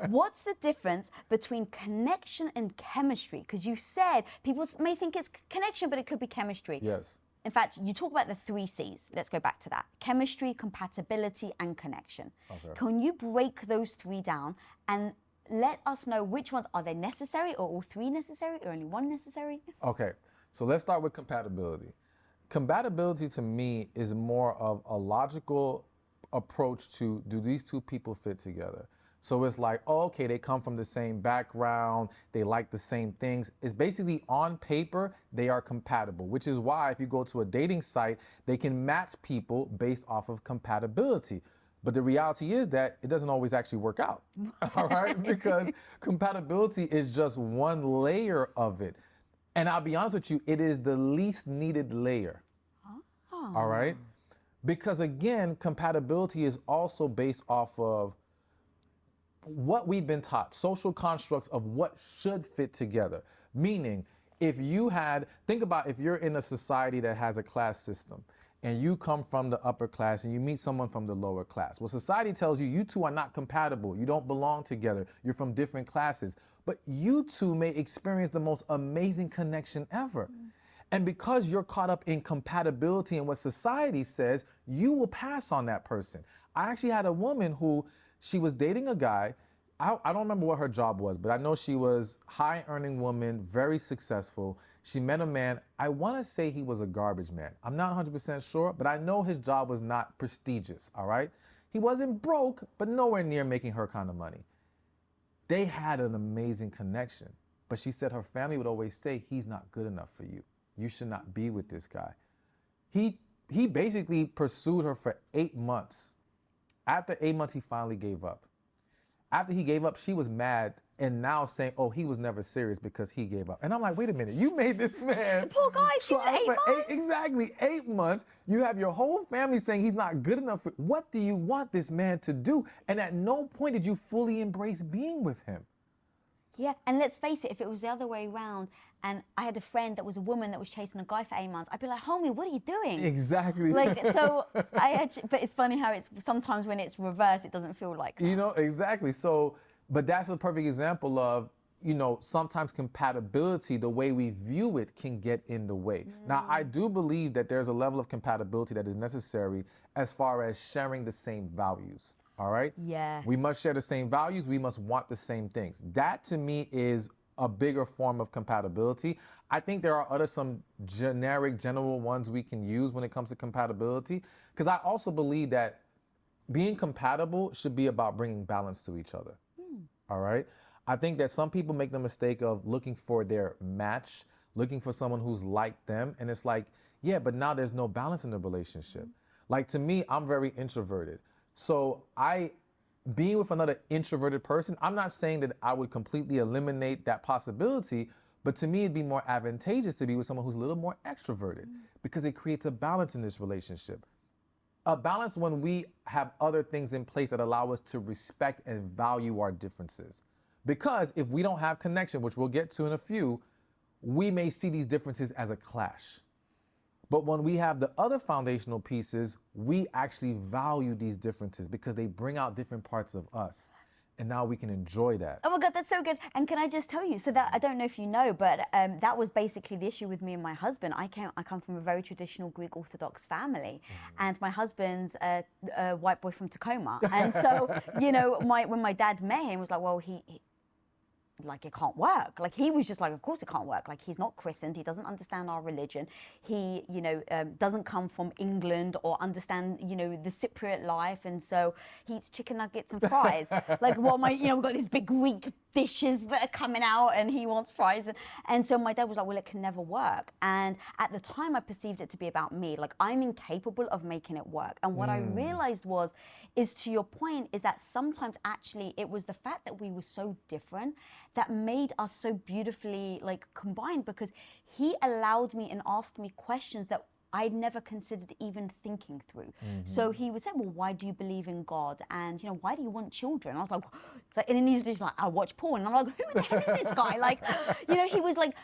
What's the difference between connection and chemistry? Because you said people may think it's connection, but it could be chemistry.
Yes.
In fact, you talk about the 3 C's. Let's go back to that. Chemistry, compatibility, and connection. Okay. Can you break those 3 down and let us know which ones, are they necessary, or all 3 necessary, or only 1 necessary?
Okay, so let's start with compatibility. Compatibility to me is more of a logical approach to, do these 2 people fit together? So it's like, oh, okay, they come from the same background, they like the same things. It's basically on paper, they are compatible, which is why if you go to a dating site, they can match people based off of compatibility. But the reality is that it doesn't always actually work out, all right? Because compatibility is just one layer of it. And I'll be honest with you, it is the least needed layer, all right? Because again, compatibility is also based off of what we've been taught, social constructs of what should fit together. Meaning, if you had, think about if you're in a society that has a class system, and you come from the upper class and you meet someone from the lower class. Well, society tells you two are not compatible. You don't belong together. You're from different classes. But you two may experience the most amazing connection ever. And because you're caught up in compatibility and what society says, you will pass on that person. I actually had a woman who, she was dating a guy. I don't remember what her job was, but I know she was high earning woman, very successful. She met a man, I want to say he was a garbage man. I'm not 100% sure, but I know his job was not prestigious, all right? He wasn't broke, but nowhere near making her kind of money. They had an amazing connection, but she said her family would always say, he's not good enough for you. You should not be with this guy. He basically pursued her for 8 months. After 8 months, he finally gave up. After he gave up, she was mad and now saying, oh, he was never serious because he gave up. And I'm like, wait a minute, you made this man.
The poor guy,
try for
8 months.
Exactly, 8 months. You have your whole family saying he's not good enough. What do you want this man to do? And at no point did you fully embrace being with him.
Yeah, and let's face it, if it was the other way around and I had a friend that was a woman that was chasing a guy for 8 months, I'd be like, homie, what are you doing?
Exactly.
Like, so I actually, but it's funny how it's sometimes when it's reversed, it doesn't feel like that.
You know, exactly. So, but that's a perfect example of, you know, sometimes compatibility, the way we view it can get in the way. Now, I do believe that there's a level of compatibility that is necessary as far as sharing the same values. All right?
Yes.
We must share the same values. We must want the same things. That to me is a bigger form of compatibility. I think there are some generic, general ones we can use when it comes to compatibility. Because I also believe that being compatible should be about bringing balance to each other. All right? I think that some people make the mistake of looking for their match, looking for someone who's like them. And it's like, yeah, but now there's no balance in the relationship. Like to me, I'm very introverted. So being with another introverted person, I'm not saying that I would completely eliminate that possibility, but to me, it'd be more advantageous to be with someone who's a little more extroverted because it creates a balance in this relationship. A balance when we have other things in place that allow us to respect and value our differences. Because if we don't have connection, which we'll get to in a few, we may see these differences as a clash. But when we have the other foundational pieces, we actually value these differences because they bring out different parts of us. And now we can enjoy that.
Oh my God, that's so good. And can I just tell you, so that, I don't know if you know, but that was basically the issue with me and my husband. I come from a very traditional Greek Orthodox family. And my husband's a white boy from Tacoma. And so, you know, when my dad met him, was like, well, like it can't work. Like he was just like, of course it can't work. Like he's not christened. He doesn't understand our religion. He, you know, doesn't come from England or understand, you know, the Cypriot life. And so he eats chicken nuggets and fries. Like, well, you know, we've got these big Greek dishes that are coming out and he wants fries. And so my dad was like, well, it can never work. And at the time I perceived it to be about me. Like I'm incapable of making it work. And what I realized is to your point, is that sometimes actually it was the fact that we were so different that made us so beautifully like combined, because he allowed me and asked me questions that I'd never considered even thinking through. So he would say, well, why do you believe in God? And, you know, why do you want children? I was like, and then he's just like, I watch porn. And I'm like, who the hell is this guy? Like, you know, he was like,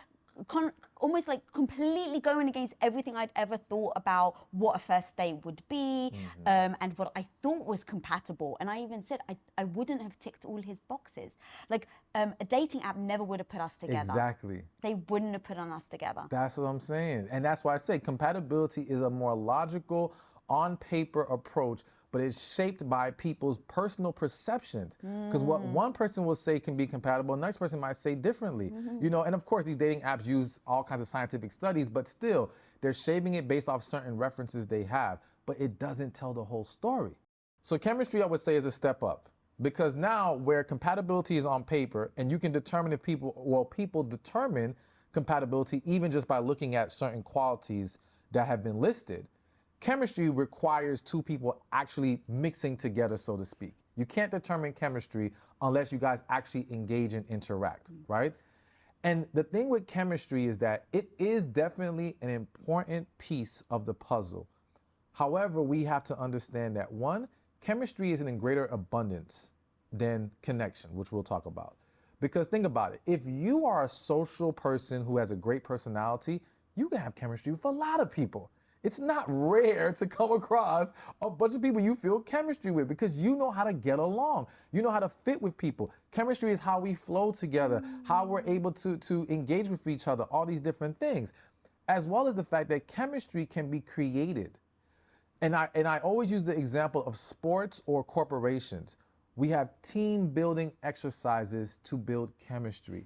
almost like completely going against everything I'd ever thought about what a first date would be, and what I thought was compatible. And I even said I wouldn't have ticked all his boxes. Like a dating app never would have put us together.
Exactly.
They wouldn't have put us together.
That's what I'm saying. And that's why I say compatibility is a more logical, on paper approach, but it's shaped by people's personal perceptions. Because what one person will say can be compatible, the next person might say differently. You know, and of course these dating apps use all kinds of scientific studies, but still, they're shaping it based off certain references they have, but it doesn't tell the whole story. So chemistry, I would say, is a step up. Because now where compatibility is on paper, and you can determine if people determine compatibility even just by looking at certain qualities that have been listed. Chemistry requires two people actually mixing together, so to speak. You can't determine chemistry unless you guys actually engage and interact, right? And the thing with chemistry is that it is definitely an important piece of the puzzle. However, we have to understand that one, chemistry is in greater abundance than connection, which we'll talk about. Because think about it, if you are a social person who has a great personality, you can have chemistry with a lot of people. It's not rare to come across a bunch of people you feel chemistry with because you know how to get along. You know how to fit with people. Chemistry is how we flow together, how we're able to engage with each other, all these different things, as well as the fact that chemistry can be created. And I always use the example of sports or corporations. We have team building exercises to build chemistry.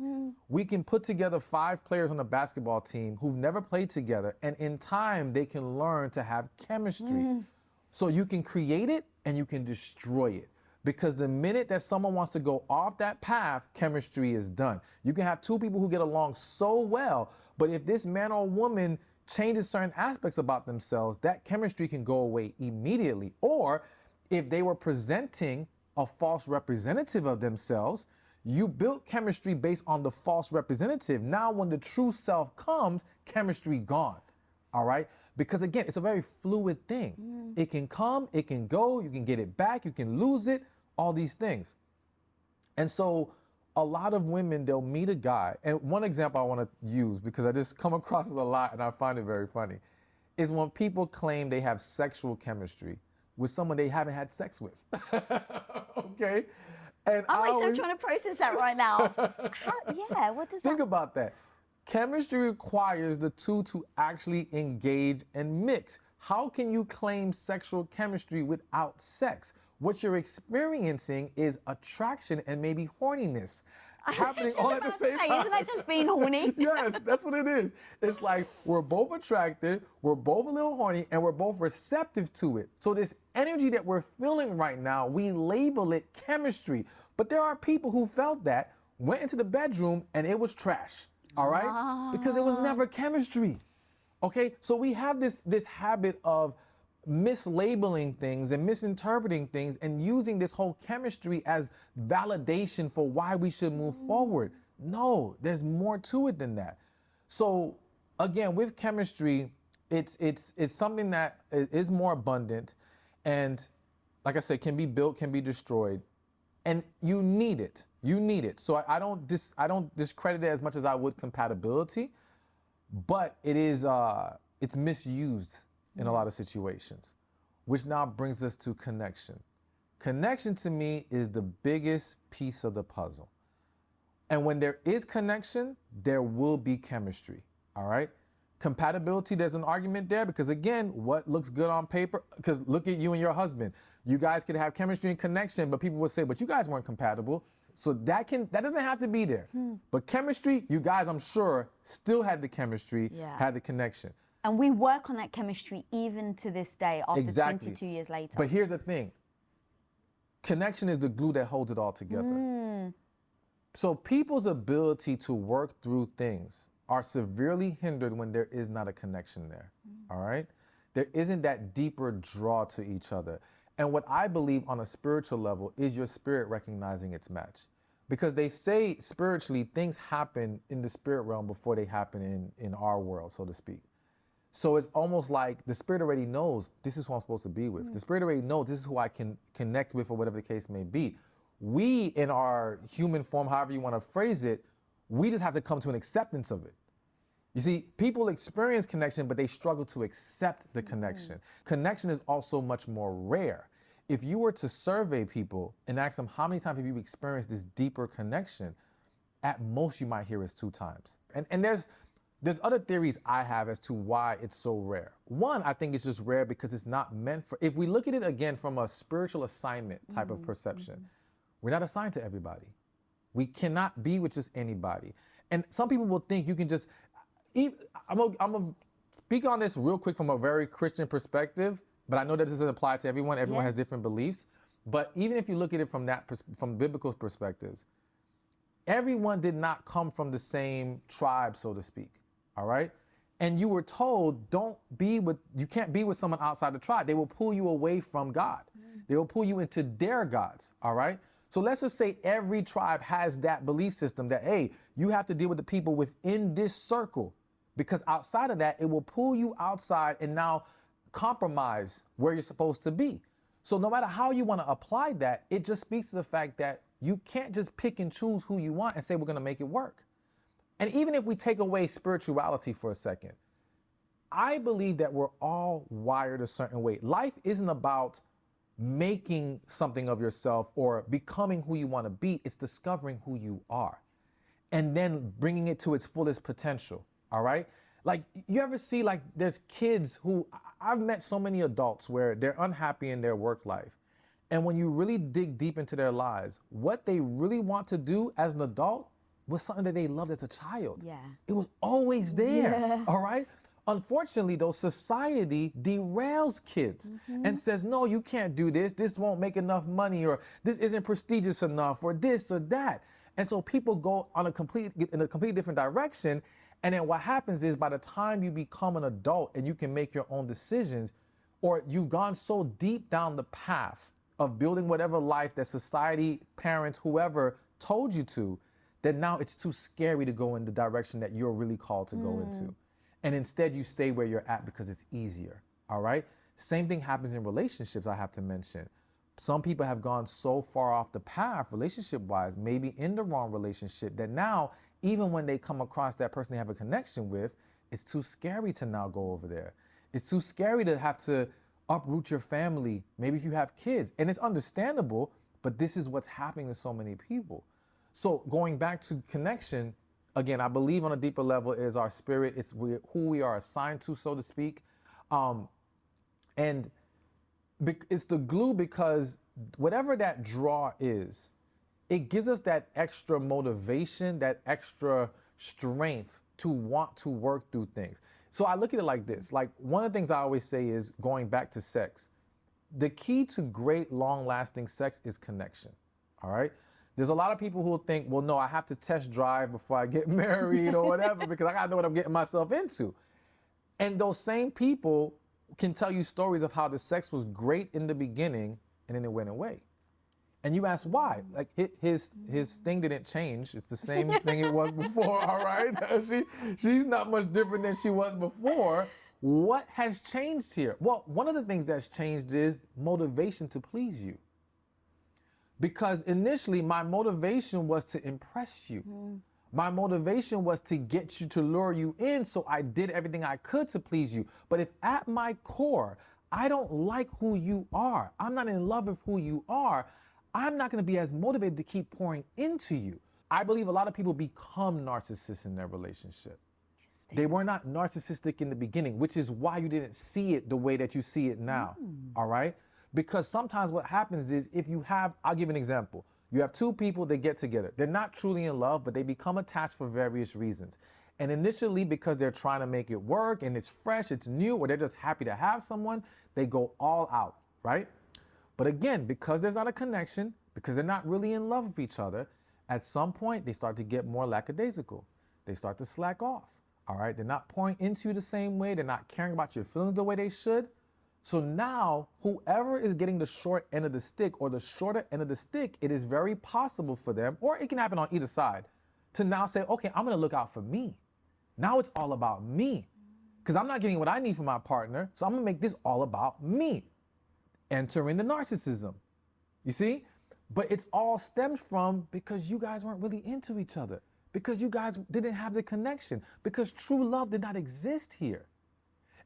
We can put together 5 players on a basketball team who've never played together, and in time they can learn to have chemistry. So you can create it and you can destroy it. Because the minute that someone wants to go off that path, chemistry is done. You can have 2 people who get along so well, but if this man or woman changes certain aspects about themselves, that chemistry can go away immediately. Or if they were presenting a false representative of themselves, you built chemistry based on the false representative. Now when the true self comes, chemistry gone, all right? Because again, it's a very fluid thing. It can come, it can go, you can get it back, you can lose it, all these things. And so a lot of women, they'll meet a guy, and one example I wanna use, because I just come across it a lot and I find it very funny, is when people claim they have sexual chemistry with someone they haven't had sex with. Okay? And
I'm like so trying to process that right now. Yeah, what does
think
that...
about that. Chemistry requires the two to actually engage and mix. How can you claim sexual chemistry without sex? What you're experiencing is attraction and maybe horniness happening all at the same time.
Isn't that just being horny?
Yes, that's what it is. It's like we're both attracted, we're both a little horny, and we're both receptive to it. So this energy that we're feeling right now, we label it chemistry. But there are people who felt that, went into the bedroom, and it was trash, all right? Because it was never chemistry, okay? So we have this habit of mislabeling things and misinterpreting things and using this whole chemistry as validation for why we should move forward. No, there's more to it than that. So again, with chemistry, it's something that is more abundant and, like I said, can be built, can be destroyed, and you need it. You need it. So I don't discredit it as much as I would compatibility, but it is it's misused in a lot of situations, which now brings us to connection. Connection to me is the biggest piece of the puzzle. And when there is connection, there will be chemistry, all right? Compatibility, there's an argument there because again, what looks good on paper, because look at you and your husband. You guys could have chemistry and connection, but people would say, but you guys weren't compatible. So that doesn't have to be there. But chemistry, you guys, I'm sure, still had the chemistry, had the connection.
And we work on that chemistry even to this day after
Exactly.
22 years later.
But here's the thing. Connection is the glue that holds it all together. So people's ability to work through things are severely hindered when there is not a connection there, all right? There isn't that deeper draw to each other. And what I believe on a spiritual level is your spirit recognizing its match. Because they say spiritually, things happen in the spirit realm before they happen in our world, so to speak. So it's almost like the spirit already knows this is who I'm supposed to be with. The spirit already knows this is who I can connect with or whatever the case may be. We, in our human form, however you want to phrase it, we just have to come to an acceptance of it. You see, people experience connection, but they struggle to accept the connection. Connection is also much more rare. If you were to survey people and ask them how many times have you experienced this deeper connection, at most you might hear it's 2 times. And there's other theories I have as to why it's so rare. One, I think it's just rare because it's not meant for, if we look at it again from a spiritual assignment type of perception, we're not assigned to everybody. We cannot be with just anybody. And some people will think you can just, I'm gonna speak on this real quick from a very Christian perspective, but I know that this doesn't apply to everyone. Everyone has different beliefs. But even if you look at it from biblical perspectives, everyone did not come from the same tribe, so to speak. All right? And you were told, you can't be with someone outside the tribe. They will pull you away from God. They will pull you into their gods. All right? So let's just say every tribe has that belief system that, hey, you have to deal with the people within this circle, because outside of that, it will pull you outside and now compromise where you're supposed to be. So no matter how you want to apply that, it just speaks to the fact that you can't just pick and choose who you want and say we're going to make it work. And even if we take away spirituality for a second, I believe that we're all wired a certain way. Life isn't about making something of yourself or becoming who you want to be. It's discovering who you are and then bringing it to its fullest potential. All right. Like, you ever see, like, there's kids who, I've met so many adults where they're unhappy in their work life. And when you really dig deep into their lives, what they really want to do as an adult was something that they loved as a child.
Yeah.
It was always there.
Yeah.
All right. Unfortunately, though, society derails kids and says, no, you can't do this. This won't make enough money, or this isn't prestigious enough, or this or that. And so people go on in a completely different direction. And then what happens is, by the time you become an adult and you can make your own decisions, or you've gone so deep down the path of building whatever life that society, parents, whoever told you to, that now it's too scary to go in the direction that you're really called to go into. And instead you stay where you're at because it's easier, all right? Same thing happens in relationships, I have to mention. Some people have gone so far off the path, relationship-wise, maybe in the wrong relationship, that now, even when they come across that person they have a connection with, it's too scary to now go over there. It's too scary to have to uproot your family, maybe if you have kids. And it's understandable, but this is what's happening to so many people. So going back to connection, again, I believe on a deeper level is our spirit. It's who we are assigned to, so to speak. And it's the glue, because whatever that draw is, it gives us that extra motivation, that extra strength to want to work through things. So I look at it like this. Like, one of the things I always say is, going back to sex, the key to great, long-lasting sex is connection, all right? There's a lot of people who will think, well, no, I have to test drive before I get married or whatever, because I gotta know what I'm getting myself into. And those same people can tell you stories of how the sex was great in the beginning and then it went away. And you ask why? Like, his thing didn't change. It's the same thing it was before, all right? She's not much different than she was before. What has changed here? Well, one of the things that's changed is motivation to please you. Because initially, my motivation was to impress you. My motivation was to get you, to lure you in, so I did everything I could to please you. But if at my core, I don't like who you are, I'm not in love with who you are, I'm not gonna be as motivated to keep pouring into you. I believe a lot of people become narcissists in their relationship. They were not narcissistic in the beginning, which is why you didn't see it the way that you see it now, all right? Because sometimes what happens is, if you have, I'll give an example. You have two people that get together. They're not truly in love, but they become attached for various reasons. And initially, because they're trying to make it work and it's fresh, it's new, or they're just happy to have someone, they go all out, right? But again, because there's not a connection, because they're not really in love with each other, at some point they start to get more lackadaisical. They start to slack off, all right? They're not pouring into you the same way. They're not caring about your feelings the way they should. So now, whoever is getting the short end of the stick, or the shorter end of the stick, it is very possible for them, or it can happen on either side, to now say, okay, I'm gonna look out for me. Now it's all about me, because I'm not getting what I need from my partner, so I'm gonna make this all about me. Entering the narcissism, you see? But it's all stemmed from, because you guys weren't really into each other, because you guys didn't have the connection, because true love did not exist here.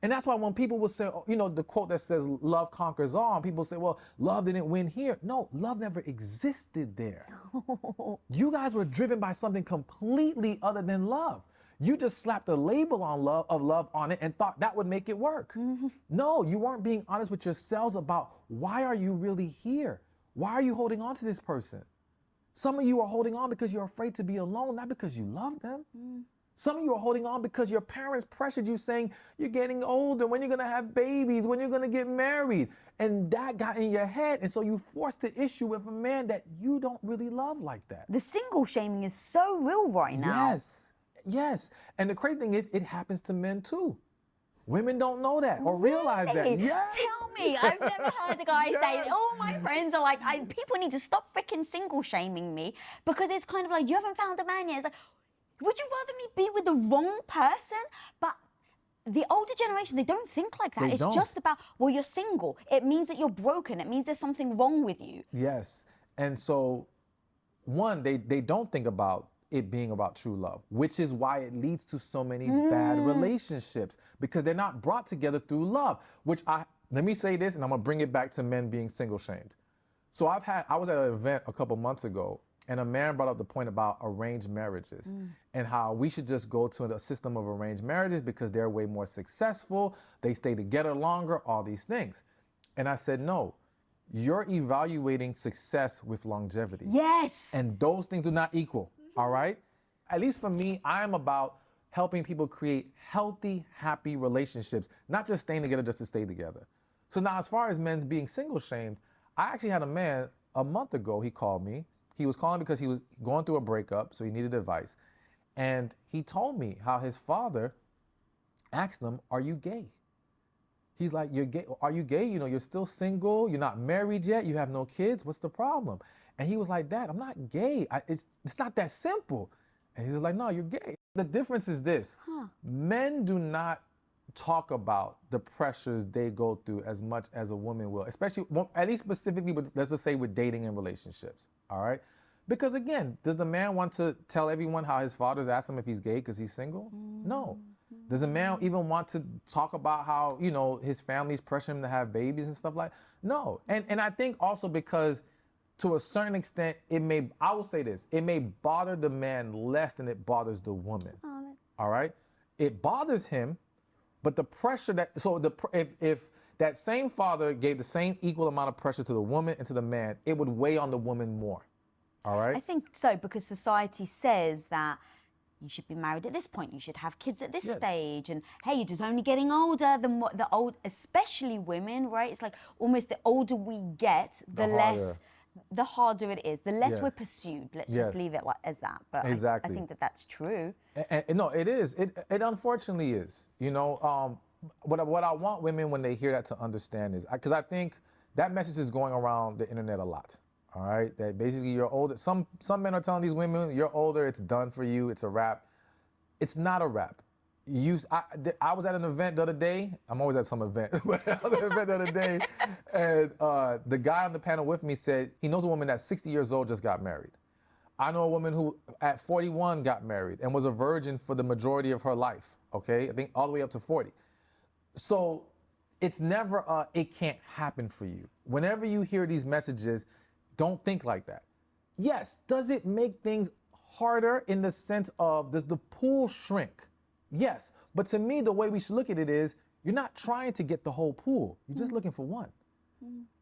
And that's why when people will say, you know, the quote that says love conquers all, and people say, well, love didn't win here. No, love never existed there. You guys were driven by something completely other than love. You just slapped a label on love on it and thought that would make it work. No, you weren't being honest with yourselves about, why are you really here? Why are you holding on to this person? Some of you are holding on because you're afraid to be alone, not because you love them. Some of you are holding on because your parents pressured you, saying, you're getting older, when you're gonna have babies, when you're gonna get married. And that got in your head, and so you forced the issue with a man that you don't really love like that.
The single shaming is so real right now.
Yes. And the crazy thing is, it happens to men too. Women don't know that or realize that. Yes.
Tell me, I've never heard a guy say, all my friends are like, people need to stop freaking single shaming me, because it's kind of like, you haven't found a man yet. It's like, would you rather me be with the wrong person? But the older generation, they don't think like that. It's just about, well, you're single. It means that you're broken. It means there's something wrong with you.
Yes. And so, one, they don't think about it being about true love, which is why it leads to so many bad relationships, because they're not brought together through love. Let me say this, and I'm gonna bring it back to men being single shamed. So I was at an event a couple months ago, and a man brought up the point about arranged marriages and how we should just go to a system of arranged marriages because they're way more successful, they stay together longer, all these things. And I said, no, you're evaluating success with longevity.
Yes.
And those things are not equal, all right? At least for me, I am about helping people create healthy, happy relationships, not just staying together just to stay together. So now as far as men being single shamed, I actually had a man a month ago, he called me. He was calling because he was going through a breakup, so he needed advice. And he told me how his father asked him, are you gay? He's like, you're gay? Are you gay? You know, you're still single, you're not married yet, you have no kids, what's the problem? And he was like, Dad, I'm not gay. It's not that simple. And he's like, no, you're gay. The difference is this, men do not talk about the pressures they go through as much as a woman will, especially, at least specifically, with, let's just say with dating and relationships, all right? Because again, does the man want to tell everyone how his father's asked him if he's gay because he's single? No. Does a man even want to talk about how, you know, his family's pressuring him to have babies and stuff like? No. And I think also because to a certain extent, I will say this, it may bother the man less than it bothers the woman, all right? It bothers him, but the pressure if that same father gave the same equal amount of pressure to the woman and to the man, it would weigh on the woman more, all right?
I think so, because society says that you should be married at this point, you should have kids at this stage, and hey, you're just only getting older. Especially women, right? It's like almost the older we get, the harder it is, the less we're pursued. Let's just leave it as that. But
exactly.
I think that that's true.
And no, it is. It unfortunately is. You know, what I want women when they hear that to understand is, because I think that message is going around the internet a lot. All right, that basically you're older. Some men are telling these women, you're older, it's done for you, it's a wrap. It's not a wrap. I was at an event the other day. I'm always at some event, but I was at an event the other day, and the guy on the panel with me said he knows a woman that's 60 years old just got married. I know a woman who at 41 got married and was a virgin for the majority of her life, okay? I think all the way up to 40. So it's never it can't happen for you. Whenever you hear these messages, don't think like that. Yes, does it make things harder in the sense of, does the pool shrink? Yes, but to me, the way we should look at it is, you're not trying to get the whole pool. You're just looking for one,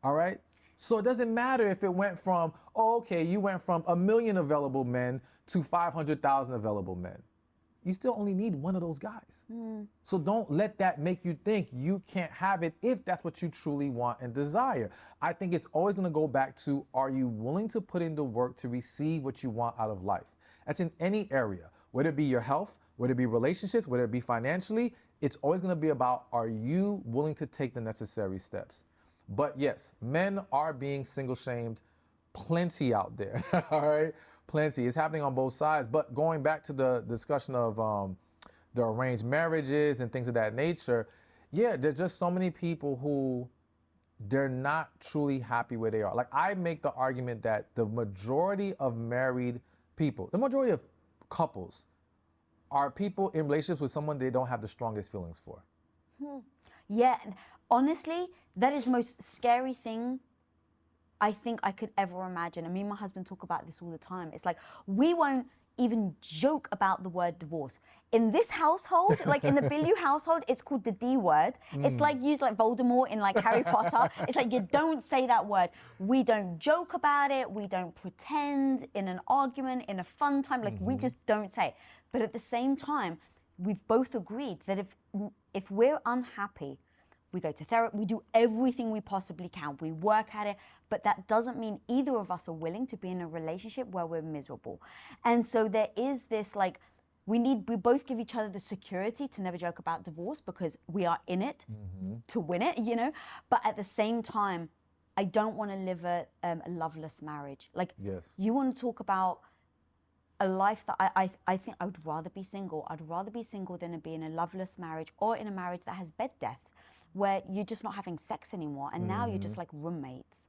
all right? So it doesn't matter if it went from, you went from 1 million available men to 500,000 available men. You still only need one of those guys. So don't let that make you think you can't have it if that's what you truly want and desire. I think it's always gonna go back to, are you willing to put in the work to receive what you want out of life? That's in any area, whether it be your health, whether it be relationships, whether it be financially, it's always gonna be about, are you willing to take the necessary steps? But yes, men are being single shamed plenty out there, all right? Plenty. It's happening on both sides. But going back to the discussion of the arranged marriages and things of that nature, yeah, there's just so many people who they're not truly happy where they are. Like, I make the argument that the majority of married people, the majority of couples, are people in relationships with someone they don't have the strongest feelings for.
Yeah, honestly, that is the most scary thing I think I could ever imagine. And me and my husband talk about this all the time. It's like, we won't even joke about the word divorce. In this household, like in the Bilyeu household, it's called the D word. It's like used like Voldemort in like Harry Potter. It's like, you don't say that word. We don't joke about it. We don't pretend in an argument, in a fun time. Like, we just don't say it. But at the same time, we've both agreed that if we're unhappy, we go to therapy, we do everything we possibly can, we work at it, but that doesn't mean either of us are willing to be in a relationship where we're miserable. And so there is this, like, we both give each other the security to never joke about divorce because we are in it to win it, you know? But at the same time, I don't want to live a loveless marriage. Like, you want to talk about a life that I think I would rather be single. I'd rather be single than to be in a loveless marriage or in a marriage that has bed death, where you're just not having sex anymore and now you're just like roommates.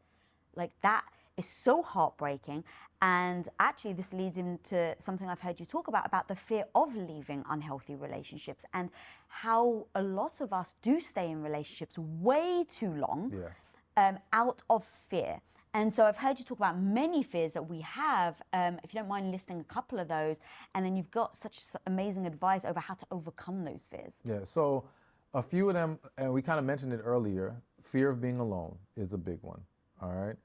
Like, that is so heartbreaking. And actually, this leads into something I've heard you talk about the fear of leaving unhealthy relationships and how a lot of us do stay in relationships way too long out of fear. And so I've heard you talk about many fears that we have. If you don't mind listing a couple of those, and then you've got such amazing advice over how to overcome those fears.
Yeah, so a few of them, and we kind of mentioned it earlier, fear of being alone is a big one, all right?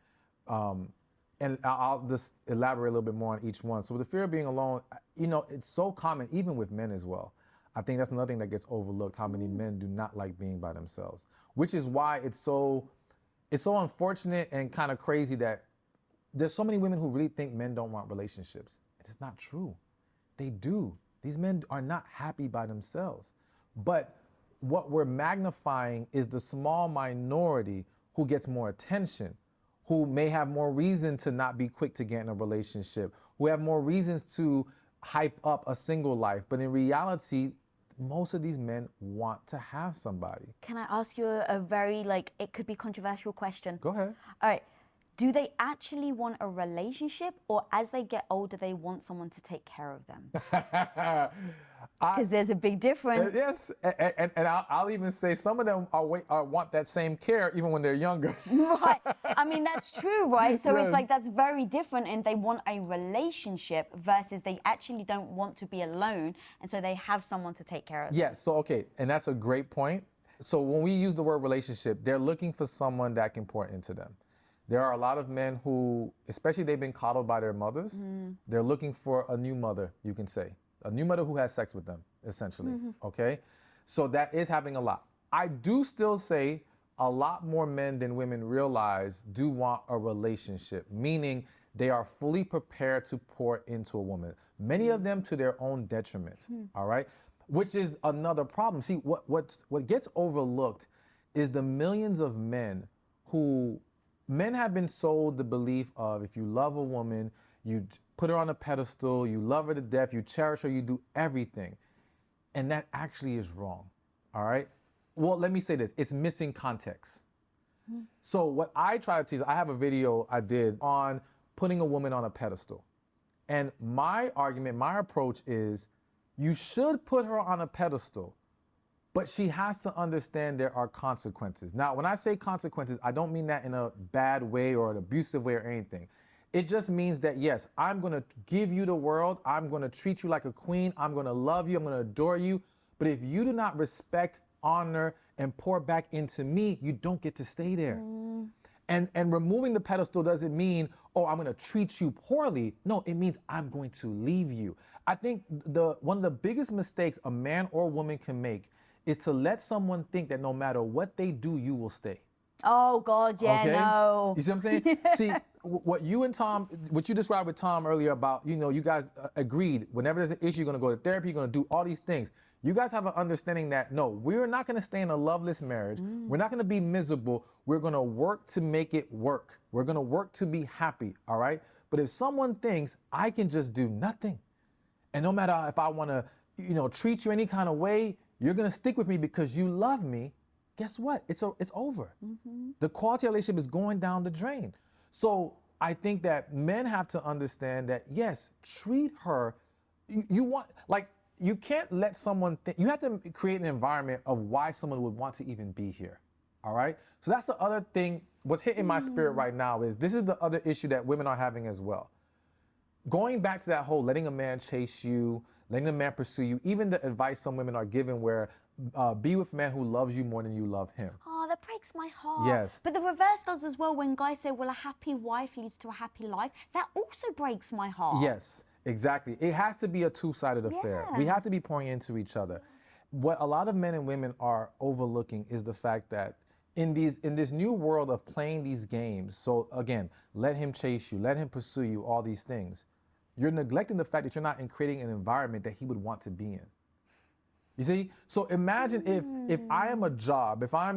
And I'll just elaborate a little bit more on each one. So with the fear of being alone, you know, it's so common, even with men as well. I think that's another thing that gets overlooked, how many men do not like being by themselves, which is why it's so unfortunate and kind of crazy that there's so many women who really think men don't want relationships. It's not true. They do. These men are not happy by themselves. But what we're magnifying is the small minority who gets more attention, who may have more reason to not be quick to get in a relationship, who have more reasons to hype up a single life. But in reality, most of these men want to have somebody.
Can I ask you a very, it could be controversial question?
Go ahead.
All right. Do they actually want a relationship, or as they get older, they want someone to take care of them? Because there's a big difference.
Yes, and I'll even say some of them want that same care even when they're younger.
Right. I mean, that's true, right? So
Yes.
it's like that's very different, and they want a relationship versus they actually don't want to be alone, and so they have someone to take care of them.
Yes, so okay, and that's a great point. So when we use the word relationship, they're looking for someone that can pour into them. There are a lot of men who, especially they've been coddled by their mothers, they're looking for a new mother, you can say. A new mother who has sex with them, essentially, okay? So that is happening a lot. I do still say a lot more men than women realize do want a relationship, meaning they are fully prepared to pour into a woman. Many of them to their own detriment, all right? Which is another problem. See, what gets overlooked is the millions of men who, men have been sold the belief of if you love a woman, you put her on a pedestal, you love her to death, you cherish her, you do everything. And that actually is wrong, all right? Well, let me say this, it's missing context. So what I try to teach, I have a video I did on putting a woman on a pedestal. And my argument, my approach is you should put her on a pedestal, but she has to understand there are consequences. Now, when I say consequences, I don't mean that in a bad way or an abusive way or anything. It just means that, yes, I'm gonna give you the world, I'm gonna treat you like a queen, I'm gonna love you, I'm gonna adore you, but if you do not respect, honor, and pour back into me, you don't get to stay there. And removing the pedestal doesn't mean, oh, I'm gonna treat you poorly. No, it means I'm going to leave you. I think one of the biggest mistakes a man or woman can make is to let someone think that no matter what they do, you will stay.
Oh, God, yeah,
Okay?
no.
You see what I'm saying? See, what you and Tom, what you described with Tom earlier about, you know, you guys agreed, whenever there's an issue, you're gonna go to therapy, you're gonna do all these things. You guys have an understanding that, no, we're not gonna stay in a loveless marriage. We're not gonna be miserable. We're gonna work to make it work. We're gonna work to be happy, all right? But if someone thinks I can just do nothing, and no matter if I wanna, you know, treat you any kind of way, you're gonna stick with me because you love me, guess what? It's over. The quality of relationship is going down the drain. So I think that men have to understand that, yes, treat her, you can't let someone think, you have to create an environment of why someone would want to even be here, all right? So that's the other thing, what's hitting my spirit right now is, this is the other issue that women are having as well. Going back to that whole letting a man chase you, letting a man pursue you, even the advice some women are given where be with a man who loves you more than you love him.
Oh, that breaks my heart.
Yes.
But the reverse does as well. When guys say, well, a happy wife leads to a happy life, that also breaks my heart.
Yes, exactly. It has to be a two-sided affair. We have to be pouring into each other. What a lot of men and women are overlooking is the fact that in this new world of playing these games, so again, let him chase you, let him pursue you, all these things, you're neglecting the fact that you're not creating an environment that he would want to be in. You see? So imagine if I am a job, if I'm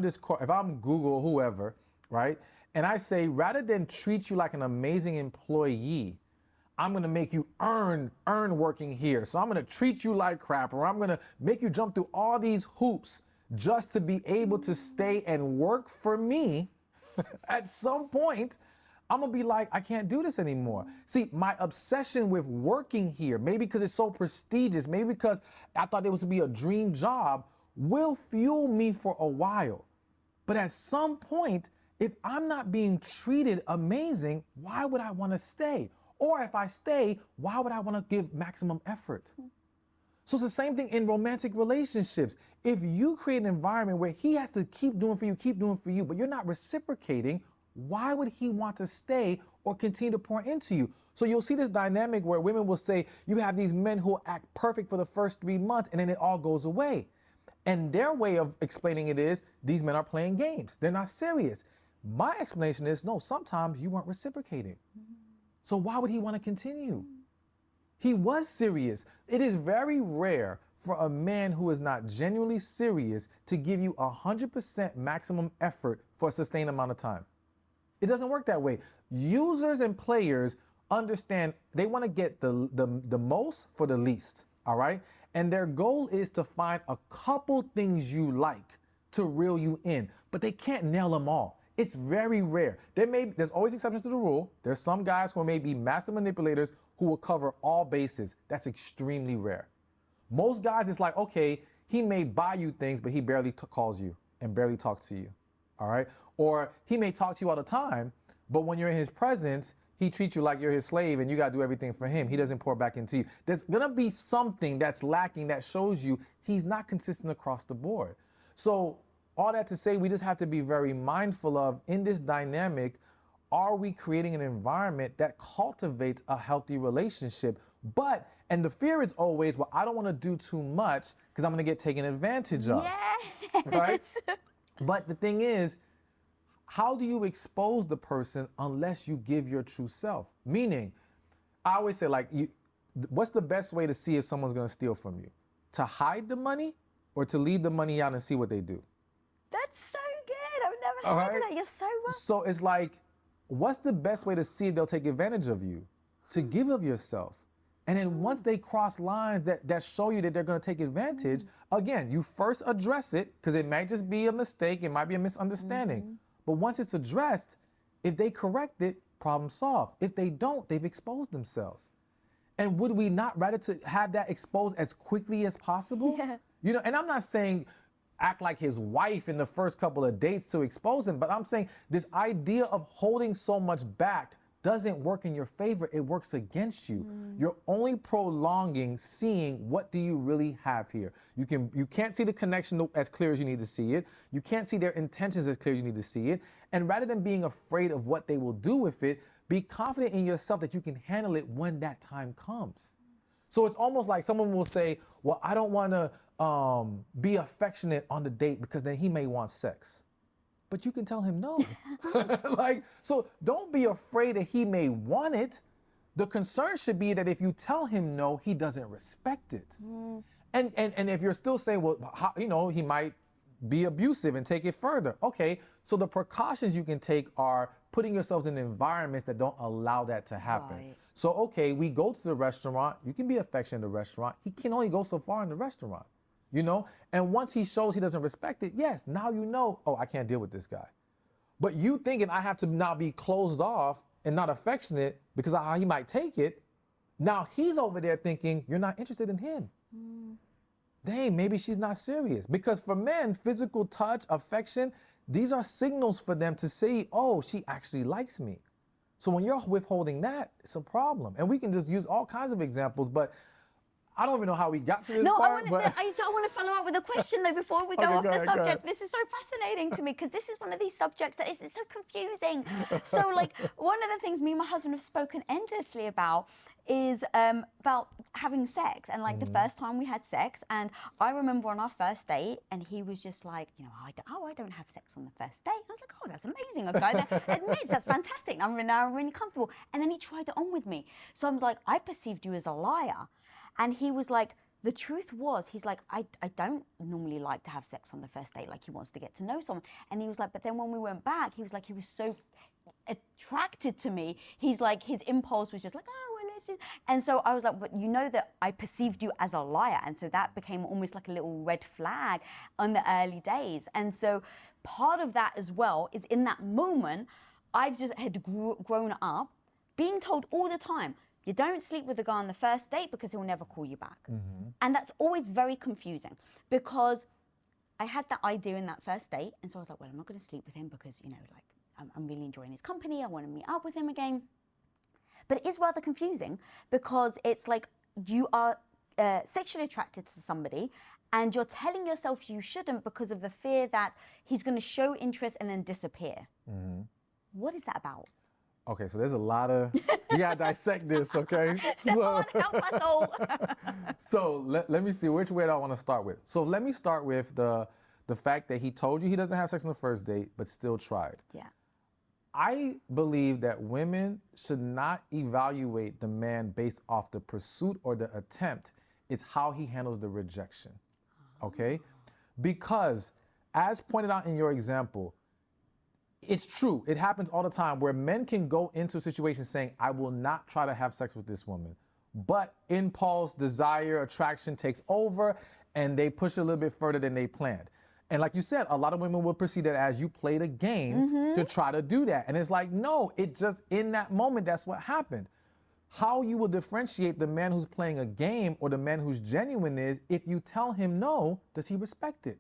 Google, whoever, right? And I say, rather than treat you like an amazing employee, I'm gonna make you earn working here. So I'm gonna treat you like crap, or I'm gonna make you jump through all these hoops just to be able to stay and work for me. At some point, I'm gonna be like, I can't do this anymore. See, my obsession with working here, maybe because it's so prestigious, maybe because I thought it was to be a dream job, will fuel me for a while. But at some point, if I'm not being treated amazing, why would I want to stay? Or if I stay, why would I want to give maximum effort? So it's the same thing in romantic relationships. If you create an environment where he has to keep doing for you, but you're not reciprocating, why would he want to stay or continue to pour into you? So you'll see this dynamic where women will say, you have these men who will act perfect for the first 3 months and then it all goes away. And their way of explaining it is, these men are playing games. They're not serious. My explanation is, no, sometimes you weren't reciprocating. So why would he want to continue? He was serious. It is very rare for a man who is not genuinely serious to give you 100% maximum effort for a sustained amount of time. It doesn't work that way. Users and players understand they want to get the most for the least, all right? And their goal is to find a couple things you like to reel you in, but they can't nail them all. It's very rare. There's always exceptions to the rule. There's some guys who may be master manipulators who will cover all bases. That's extremely rare. Most guys, it's like, okay, he may buy you things, but he barely calls you and barely talks to you, all right? Or he may talk to you all the time, but when you're in his presence, he treats you like you're his slave and you gotta do everything for him. He doesn't pour back into you. There's gonna be something that's lacking that shows you he's not consistent across the board. So all that to say, we just have to be very mindful of, in this dynamic, are we creating an environment that cultivates a healthy relationship? And the fear is always, well, I don't want to do too much because I'm going to get taken advantage of.
Yes.
Right? But the thing is, how do you expose the person unless you give your true self? Meaning, I always say, like, what's the best way to see if someone's going to steal from you? To hide the money or to leave the money out and see what they do?
That's so good. I've never heard of that. You're so right.
So it's like, what's the best way to see if they'll take advantage of you? To give of yourself. And then once they cross lines that show you that they're going to take advantage, again, you first address it because it might just be a mistake. It might be a misunderstanding. But once it's addressed, if they correct it, problem solved. If they don't, they've exposed themselves. And would we not rather to have that exposed as quickly as possible?
Yeah.
You know, and I'm not saying act like his wife in the first couple of dates to expose him, but I'm saying this idea of holding so much back doesn't work in your favor. It works against you. You're only prolonging seeing what do you really have here. You can't see the connection as clear as you need to see it. You can't see their intentions as clear as you need to see it. And rather than being afraid of what they will do with it, be confident in yourself that you can handle it when that time comes. So it's almost like someone will say, well, I don't want to be affectionate on the date because then he may want sex. But you can tell him no. So don't be afraid that he may want it. The concern should be that if you tell him no, he doesn't respect it. And if you're still saying, well, how, he might be abusive and take it further. Okay, so the precautions you can take are putting yourselves in environments that don't allow that to happen.
Right.
So, okay, we go to the restaurant. You can be affectionate in the restaurant. He can only go so far in the restaurant. And once he shows he doesn't respect it, yes, now oh, I can't deal with this guy. But you thinking I have to now be closed off and not affectionate because of how he might take it, now he's over there thinking you're not interested in him. Dang, maybe she's not serious. Because for men, physical touch, affection, these are signals for them to say, oh, she actually likes me. So when you're withholding that, it's a problem. And we can just use all kinds of examples, but I don't even know how we got to this part.
I want to follow up with a question though before we go off the subject. This is so fascinating to me because this is one of these subjects that is so confusing. So like one of the things me and my husband have spoken endlessly about is about having sex and like the first time we had sex. And I remember on our first date and he was just like, I don't have sex on the first date. I was like, oh, that's amazing. A guy that admits that's fantastic. I'm really comfortable. And then he tried it on with me. So I was like, I perceived you as a liar. And he was like, the truth was, he's like, I don't normally like to have sex on the first date. Like he wants to get to know someone. And he was like, but then when we went back, he was like, he was so attracted to me. He's like, his impulse was just like, oh, well, let's just. And so I was like, but that I perceived you as a liar. And so that became almost like a little red flag on the early days. And so part of that as well is in that moment, I've just had grown up being told all the time, you don't sleep with the guy on the first date because he'll never call you back. And that's always very confusing because I had that idea in that first date. And so I was like, well, I'm not going to sleep with him because, you know, like I'm really enjoying his company. I want to meet up with him again. But it is rather confusing because it's like you are sexually attracted to somebody and you're telling yourself you shouldn't because of the fear that he's going to show interest and then disappear. What is that about?
Okay, so there's a lot of, we gotta dissect this, okay?
Stephan, help us all.
So let me see, which way do I want to start with? So let me start with the fact that he told you he doesn't have sex on the first date, but still tried.
Yeah.
I believe that women should not evaluate the man based off the pursuit or the attempt. It's how he handles the rejection, okay? Because as pointed out in your example, it's true. It happens all the time where men can go into a situation saying, I will not try to have sex with this woman. But impulse, desire, attraction takes over and they push it a little bit further than they planned. And like you said, a lot of women will perceive that as you played a game to try to do that. And it's like, no, it just, in that moment, that's what happened. How you will differentiate the man who's playing a game or the man who's genuine is if you tell him no, does he respect it?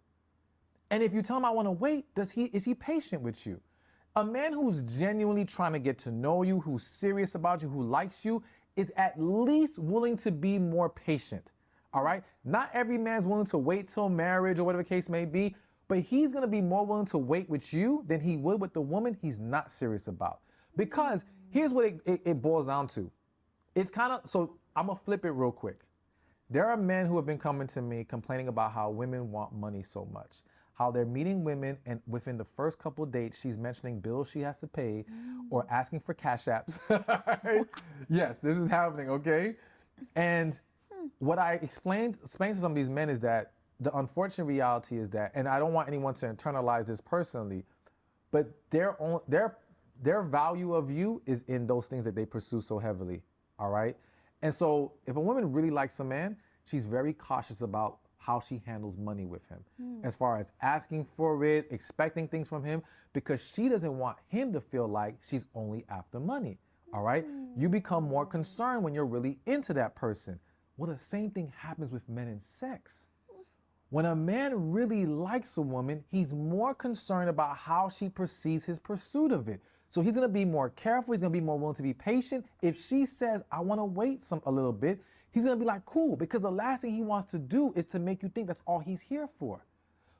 And if you tell him I want to wait, is he patient with you? A man who's genuinely trying to get to know you, who's serious about you, who likes you, is at least willing to be more patient, all right? Not every man's willing to wait till marriage or whatever the case may be, but he's gonna be more willing to wait with you than he would with the woman he's not serious about. Because here's what it boils down to. It's kind of, so I'm gonna flip it real quick. There are men who have been coming to me complaining about how women want money so much. How they're meeting women and within the first couple of dates, she's mentioning bills she has to pay or asking for cash apps. Yes, this is happening, okay? And what I explained to some of these men is that the unfortunate reality is that, and I don't want anyone to internalize this personally, but their value of you is in those things that they pursue so heavily, all right? And so if a woman really likes a man, she's very cautious about how she handles money with him, as far as asking for it, expecting things from him, because she doesn't want him to feel like she's only after money, all right? You become more concerned when you're really into that person. Well, the same thing happens with men in sex. When a man really likes a woman, he's more concerned about how she perceives his pursuit of it. So he's gonna be more careful, he's gonna be more willing to be patient. If she says, I wanna wait a little bit, he's gonna be like, cool, because the last thing he wants to do is to make you think that's all he's here for.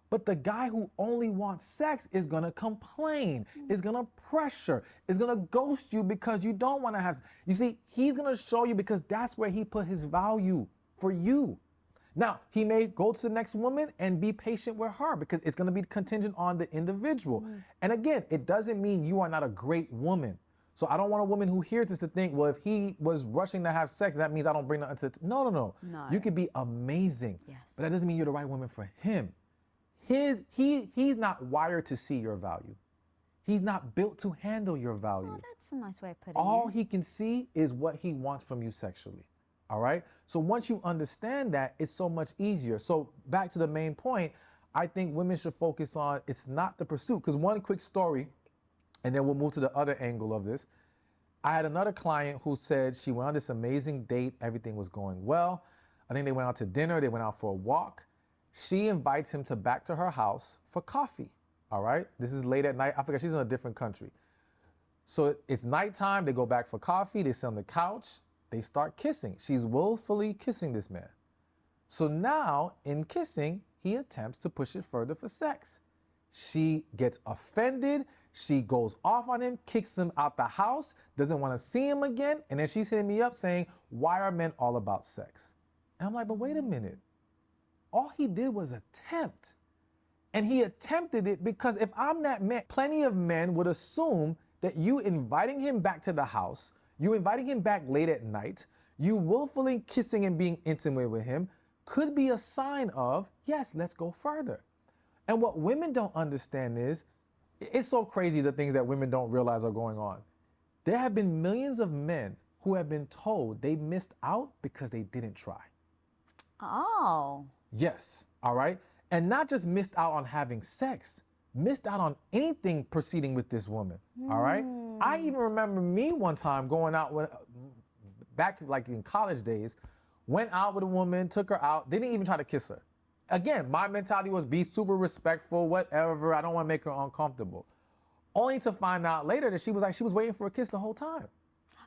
But the guy who only wants sex is gonna complain, is gonna pressure, is gonna ghost you because you don't wanna have, you see, he's gonna show you because that's where he put his value for you. Now, he may go to the next woman and be patient with her because it's gonna be contingent on the individual. And again, it doesn't mean you are not a great woman. So I don't want a woman who hears this to think, well, if he was rushing to have sex, that means I don't bring nothing to, no. You could be amazing, but that doesn't mean you're the right woman for him. He's not wired to see your value. He's not built to handle your value.
Oh, that's a nice way of putting it.
All he can see is what he wants from you sexually, all right? So once you understand that, it's so much easier. So back to the main point, I think women should focus on, it's not the pursuit. Because one quick story, and then we'll move to the other angle of this. I had another client who said she went on this amazing date. Everything was going well. I think they went out to dinner. They went out for a walk. She invites him back to her house for coffee, all right? This is late at night. I forget, she's in a different country. So it's nighttime. They go back for coffee. They sit on the couch. They start kissing. She's willfully kissing this man. So now, in kissing, he attempts to push it further for sex. She gets offended. She goes off on him, kicks him out the house, doesn't want to see him again. And then she's hitting me up saying, why are men all about sex? And I'm like, but wait a minute. All he did was attempt. And he attempted it because if I'm that man, plenty of men would assume that you inviting him back to the house, you inviting him back late at night, you willfully kissing and being intimate with him could be a sign of, yes, let's go further. And what women don't understand is, it's so crazy the things that women don't realize are going on. There have been millions of men who have been told they missed out because they didn't try.
Oh.
Yes, all right? And not just missed out on having sex, missed out on anything proceeding with this woman, all right? I even remember me one time going out with, back like in college days, went out with a woman, took her out, didn't even try to kiss her. Again, my mentality was be super respectful, whatever, I don't want to make her uncomfortable. Only to find out later that she was waiting for a kiss the whole time.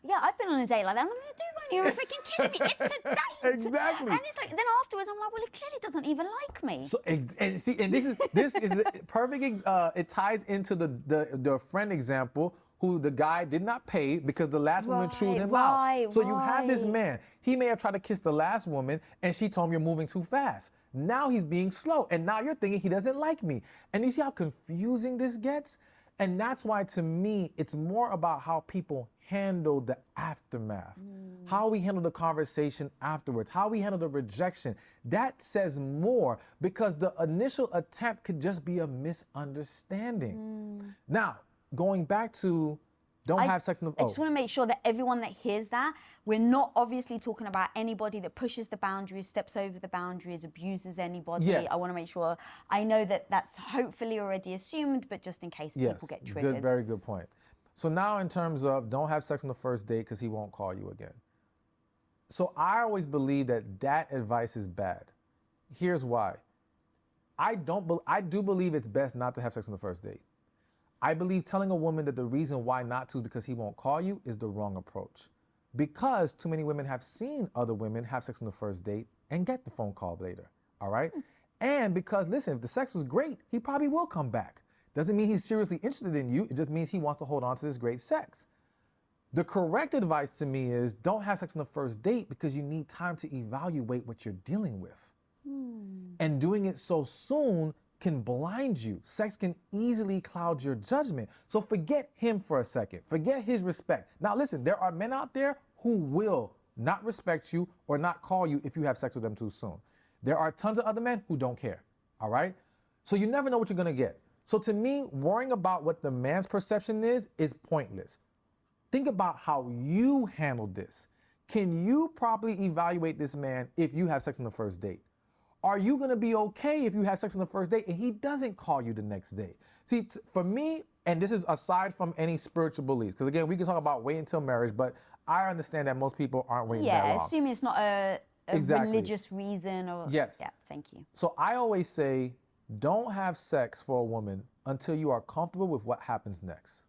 Yeah, I've been on a date like that. I'm like, dude, why don't you freaking kiss me? It's a date.
Exactly.
And it's like, then afterwards, I'm like, well, he clearly doesn't even like me.
So, and see, and this is a perfect. It ties into the friend example who the guy did not pay because the last woman chewed him out. So you have this man. He may have tried to kiss the last woman, and she told him you're moving too fast. Now he's being slow, and now you're thinking he doesn't like me. And you see how confusing this gets? And that's why, to me, it's more about how people handle the aftermath, how we handle the conversation afterwards, how we handle the rejection. That says more because the initial attempt could just be a misunderstanding. Now, going back to don't have sex in the...
I just want to make sure that everyone that hears that, we're not obviously talking about anybody that pushes the boundaries, steps over the boundaries, abuses anybody.
Yes.
I want to make sure, I know that that's hopefully already assumed, but just in case people get triggered.
Good, very good point. So now in terms of don't have sex on the first date because he won't call you again. So I always believe that advice is bad. Here's why. I do believe it's best not to have sex on the first date. I believe telling a woman that the reason why not to is because he won't call you is the wrong approach. Because too many women have seen other women have sex on the first date and get the phone call later, all right? And because, listen, if the sex was great, he probably will come back. Doesn't mean he's seriously interested in you, it just means he wants to hold on to this great sex. The correct advice to me is don't have sex on the first date because you need time to evaluate what you're dealing with. And doing it so soon can blind you. Sex can easily cloud your judgment. So forget him for a second. Forget his respect. Now listen, there are men out there who will not respect you or not call you if you have sex with them too soon. There are tons of other men who don't care, all right? So you never know what you're gonna get. So to me, worrying about what the man's perception is pointless. Think about how you handled this. Can you properly evaluate this man if you have sex on the first date? Are you gonna be okay if you have sex on the first date and he doesn't call you the next day? See, for me, and this is aside from any spiritual beliefs, because again, we can talk about waiting until marriage, but I understand that most people aren't waiting that long.
Yeah, assuming it's not a religious reason or...
Yes.
Yeah, thank you.
So I always say, don't have sex for a woman until you are comfortable with what happens next.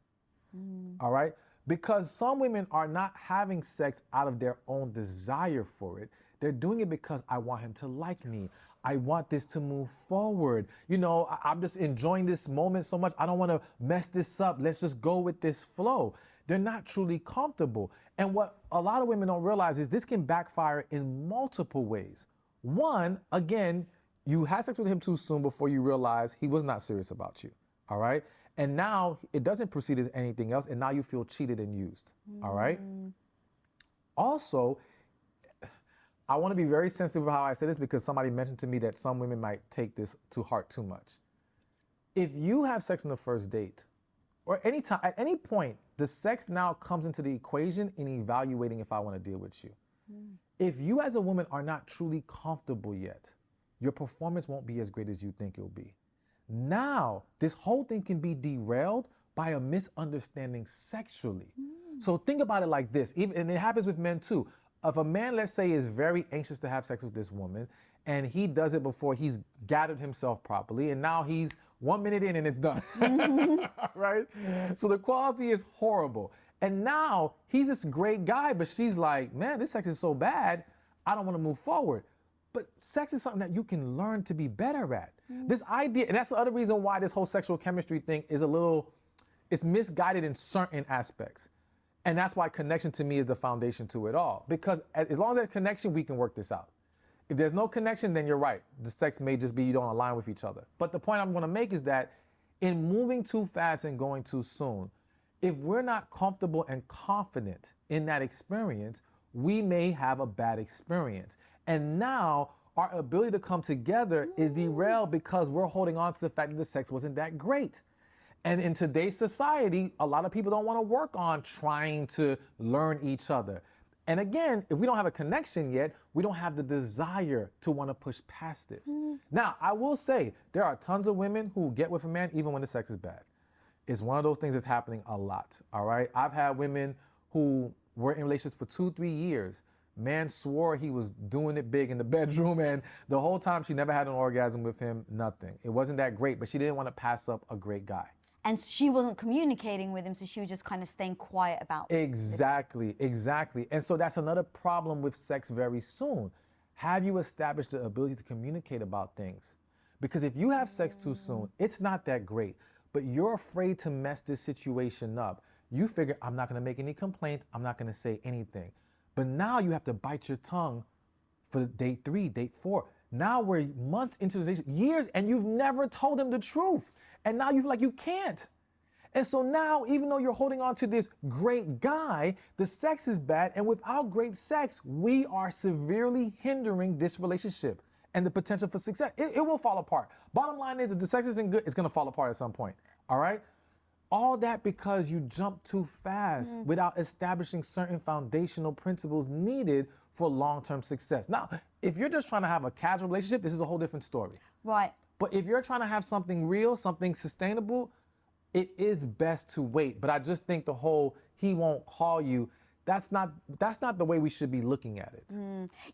All right? Because some women are not having sex out of their own desire for it. They're doing it because I want him to like me. I want this to move forward. You know, I'm just enjoying this moment so much. I don't want to mess this up. Let's just go with this flow. They're not truly comfortable. And what a lot of women don't realize is this can backfire in multiple ways. One, again, you had sex with him too soon before you realize he was not serious about you. All right? And now it doesn't proceed to anything else. And now you feel cheated and used. All right? Also, I want to be very sensitive of how I say this because somebody mentioned to me that some women might take this to heart too much. If you have sex on the first date, or any time, at any point, the sex now comes into the equation in evaluating if I want to deal with you. If you as a woman are not truly comfortable yet, your performance won't be as great as you think it'll be. Now, this whole thing can be derailed by a misunderstanding sexually. So think about it like this, and it happens with men too. If a man, let's say, is very anxious to have sex with this woman, and he does it before he's gathered himself properly, and now he's 1 minute in and it's done, right? So the quality is horrible. And now he's this great guy, but she's like, man, this sex is so bad, I don't want to move forward. But sex is something that you can learn to be better at. This idea, and that's the other reason why this whole sexual chemistry thing is it's misguided in certain aspects. And that's why connection to me is the foundation to it all. Because as long as there's connection, we can work this out. If there's no connection, then you're right. The sex may just be you don't align with each other. But the point I'm gonna make is that in moving too fast and going too soon, if we're not comfortable and confident in that experience, we may have a bad experience. And now our ability to come together is derailed because we're holding on to the fact that the sex wasn't that great. And in today's society, a lot of people don't want to work on trying to learn each other. And again, if we don't have a connection yet, we don't have the desire to want to push past this. Now, I will say, there are tons of women who get with a man even when the sex is bad. It's one of those things that's happening a lot, all right? I've had women who were in relationships for 2-3 years. Man swore he was doing it big in the bedroom, and the whole time she never had an orgasm with him, nothing. It wasn't that great, but she didn't want to pass up a great guy.
And she wasn't communicating with him, so she was just kind of staying quiet about
Exactly. And so that's another problem with sex very soon. Have you established the ability to communicate about things? Because if you have sex too soon, it's not that great, but you're afraid to mess this situation up. You figure, I'm not gonna make any complaints, I'm not gonna say anything. But now you have to bite your tongue for date 3, date 4. Now we're months into the relationship, years, and you've never told him the truth. And now you feel like you can't. And so now, even though you're holding on to this great guy, the sex is bad, and without great sex, we are severely hindering this relationship and the potential for success. It will fall apart. Bottom line is, if the sex isn't good, it's gonna fall apart at some point, all right? All that because you jump too fast without establishing certain foundational principles needed for long-term success. Now, if you're just trying to have a casual relationship, this is a whole different story.
Right.
But if you're trying to have something real, something sustainable, it is best to wait. But I just think the whole he won't call you, that's not the way we should be looking at it.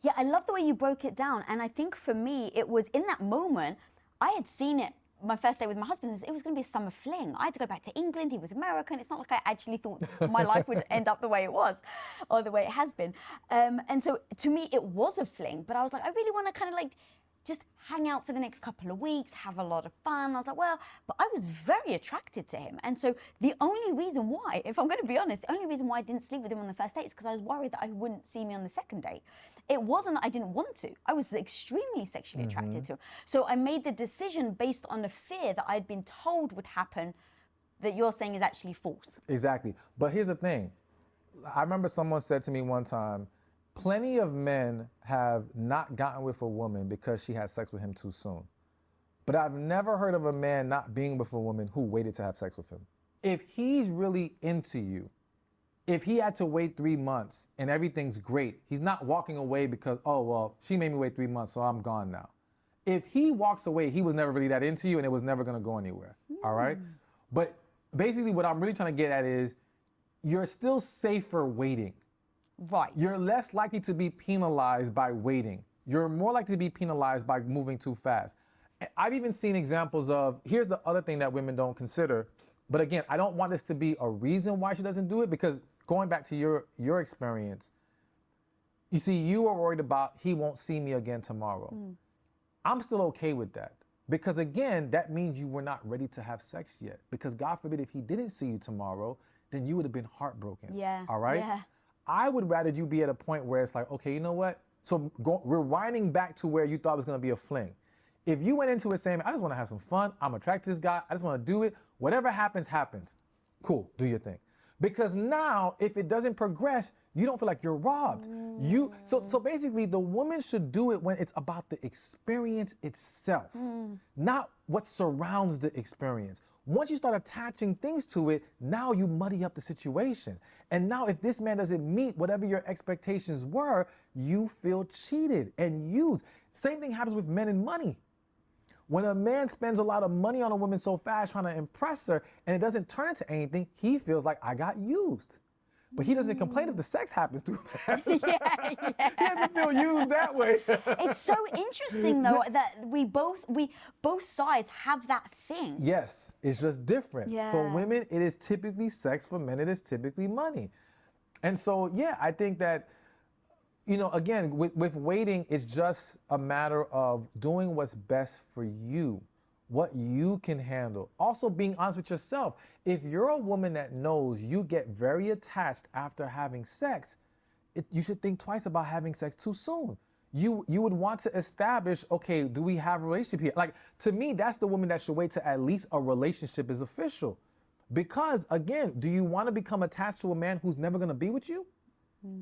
Yeah, I love the way you broke it down. And I think for me, it was in that moment, I had seen it. My first day with my husband, it was going to be a summer fling. I had to go back to England. He was American. It's not like I actually thought my life would end up the way it was or the way it has been. And so to me, it was a fling. But I was like, I really want to kind of like just hang out for the next couple of weeks, have a lot of fun. I was like, well, but I was very attracted to him. And so the only reason why, if I'm going to be honest, the only reason why I didn't sleep with him on the first date is because I was worried that I wouldn't see me on the second date. It wasn't that I didn't want to. I was extremely sexually attracted to him. So I made the decision based on the fear that I'd been told would happen that you're saying is actually false.
Exactly. But here's the thing. I remember someone said to me one time, plenty of men have not gotten with a woman because she had sex with him too soon. But I've never heard of a man not being with a woman who waited to have sex with him. If he's really into you, if he had to wait 3 months and everything's great, he's not walking away because, oh, well, she made me wait 3 months, so I'm gone now. If he walks away, he was never really that into you and it was never gonna go anywhere, all right? But basically what I'm really trying to get at is you're still safer waiting.
Right.
You're less likely to be penalized by waiting. You're more likely to be penalized by moving too fast. I've even seen examples of, here's the other thing that women don't consider, but again, I don't want this to be a reason why she doesn't do it, because going back to your experience, you see, you were worried about he won't see me again tomorrow. I'm still okay with that, because again, that means you were not ready to have sex yet, because God forbid if he didn't see you tomorrow, then you would have been heartbroken.
Yeah.
All right?
Yeah.
I would rather you be at a point where it's like, okay, you know what? So rewinding back to where you thought it was gonna be a fling. If you went into it saying, I just wanna have some fun, I'm attracted to this guy, I just wanna do it, whatever happens, happens. Cool, do your thing. Because now, if it doesn't progress, you don't feel like you're robbed. So basically, the woman should do it when it's about the experience itself, not what surrounds the experience. Once you start attaching things to it, now you muddy up the situation. And now if this man doesn't meet whatever your expectations were, you feel cheated and used. Same thing happens with men and money. When a man spends a lot of money on a woman so fast trying to impress her and it doesn't turn into anything, he feels like I got used. But he doesn't complain if the sex happens too fast.
Yeah.
He doesn't feel used that way.
It's so interesting though that we both sides have that thing.
Yes, it's just different.
Yeah.
For women, it is typically sex. For men, it is typically money. And so, yeah, I think that, you know, again, with waiting, it's just a matter of doing what's best for you, what you can handle. Also being honest with yourself. If you're a woman that knows you get very attached after having sex, you should think twice about having sex too soon. You would want to establish, okay, do we have a relationship here? Like, to me, that's the woman that should wait till at least a relationship is official. Because, again, do you want to become attached to a man who's never going to be with you?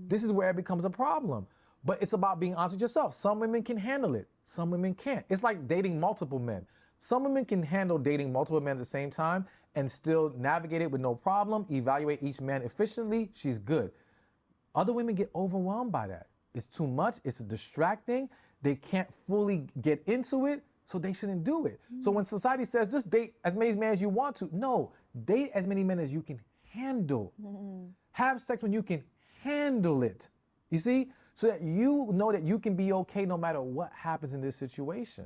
This is where it becomes a problem. But it's about being honest with yourself. Some women can handle it. Some women can't. It's like dating multiple men. Some women can handle dating multiple men at the same time and still navigate it with no problem, evaluate each man efficiently, she's good. Other women get overwhelmed by that. It's too much, it's distracting, they can't fully get into it, so they shouldn't do it. So when society says just date as many men as you want to, no, date as many men as you can handle. Have sex when you can handle it. You see? So that you know that you can be okay no matter what happens in this situation.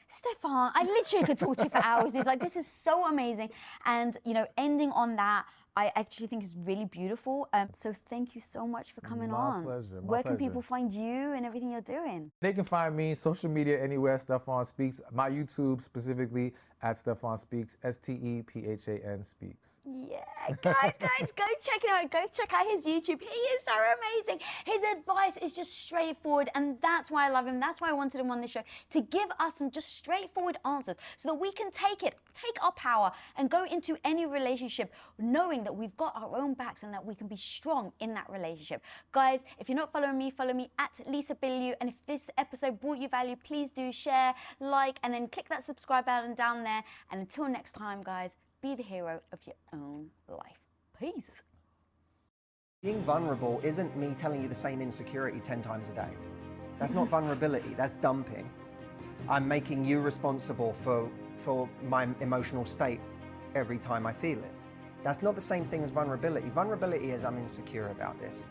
Stephan, I literally could talk to you for hours, dude. Like, this is so amazing. And, you know, ending on that, I actually think is really beautiful. So thank you so much for coming on.
My pleasure.
Where can people find you and everything you're doing?
They can find me social media anywhere, Stephan Speaks. My YouTube specifically at Stephan Speaks, STEPHAN Speaks.
Yeah, guys, go check it out. Go check out his YouTube. He is so amazing. His advice is just straightforward, and that's why I love him. That's why I wanted him on this show, to give us some just straightforward answers so that we can take our power and go into any relationship knowing that we've got our own backs and that we can be strong in that relationship. Guys, if you're not following me, follow me at Lisa Bilyeu. And if this episode brought you value, please do share, like, and then click that subscribe button down there. And until next time, guys, be the hero of your own life. Peace.
Being vulnerable isn't me telling you the same insecurity 10 times a day. That's not vulnerability, that's dumping. I'm making you responsible for my emotional state every time I feel it. That's not the same thing as vulnerability. Vulnerability is I'm insecure about this.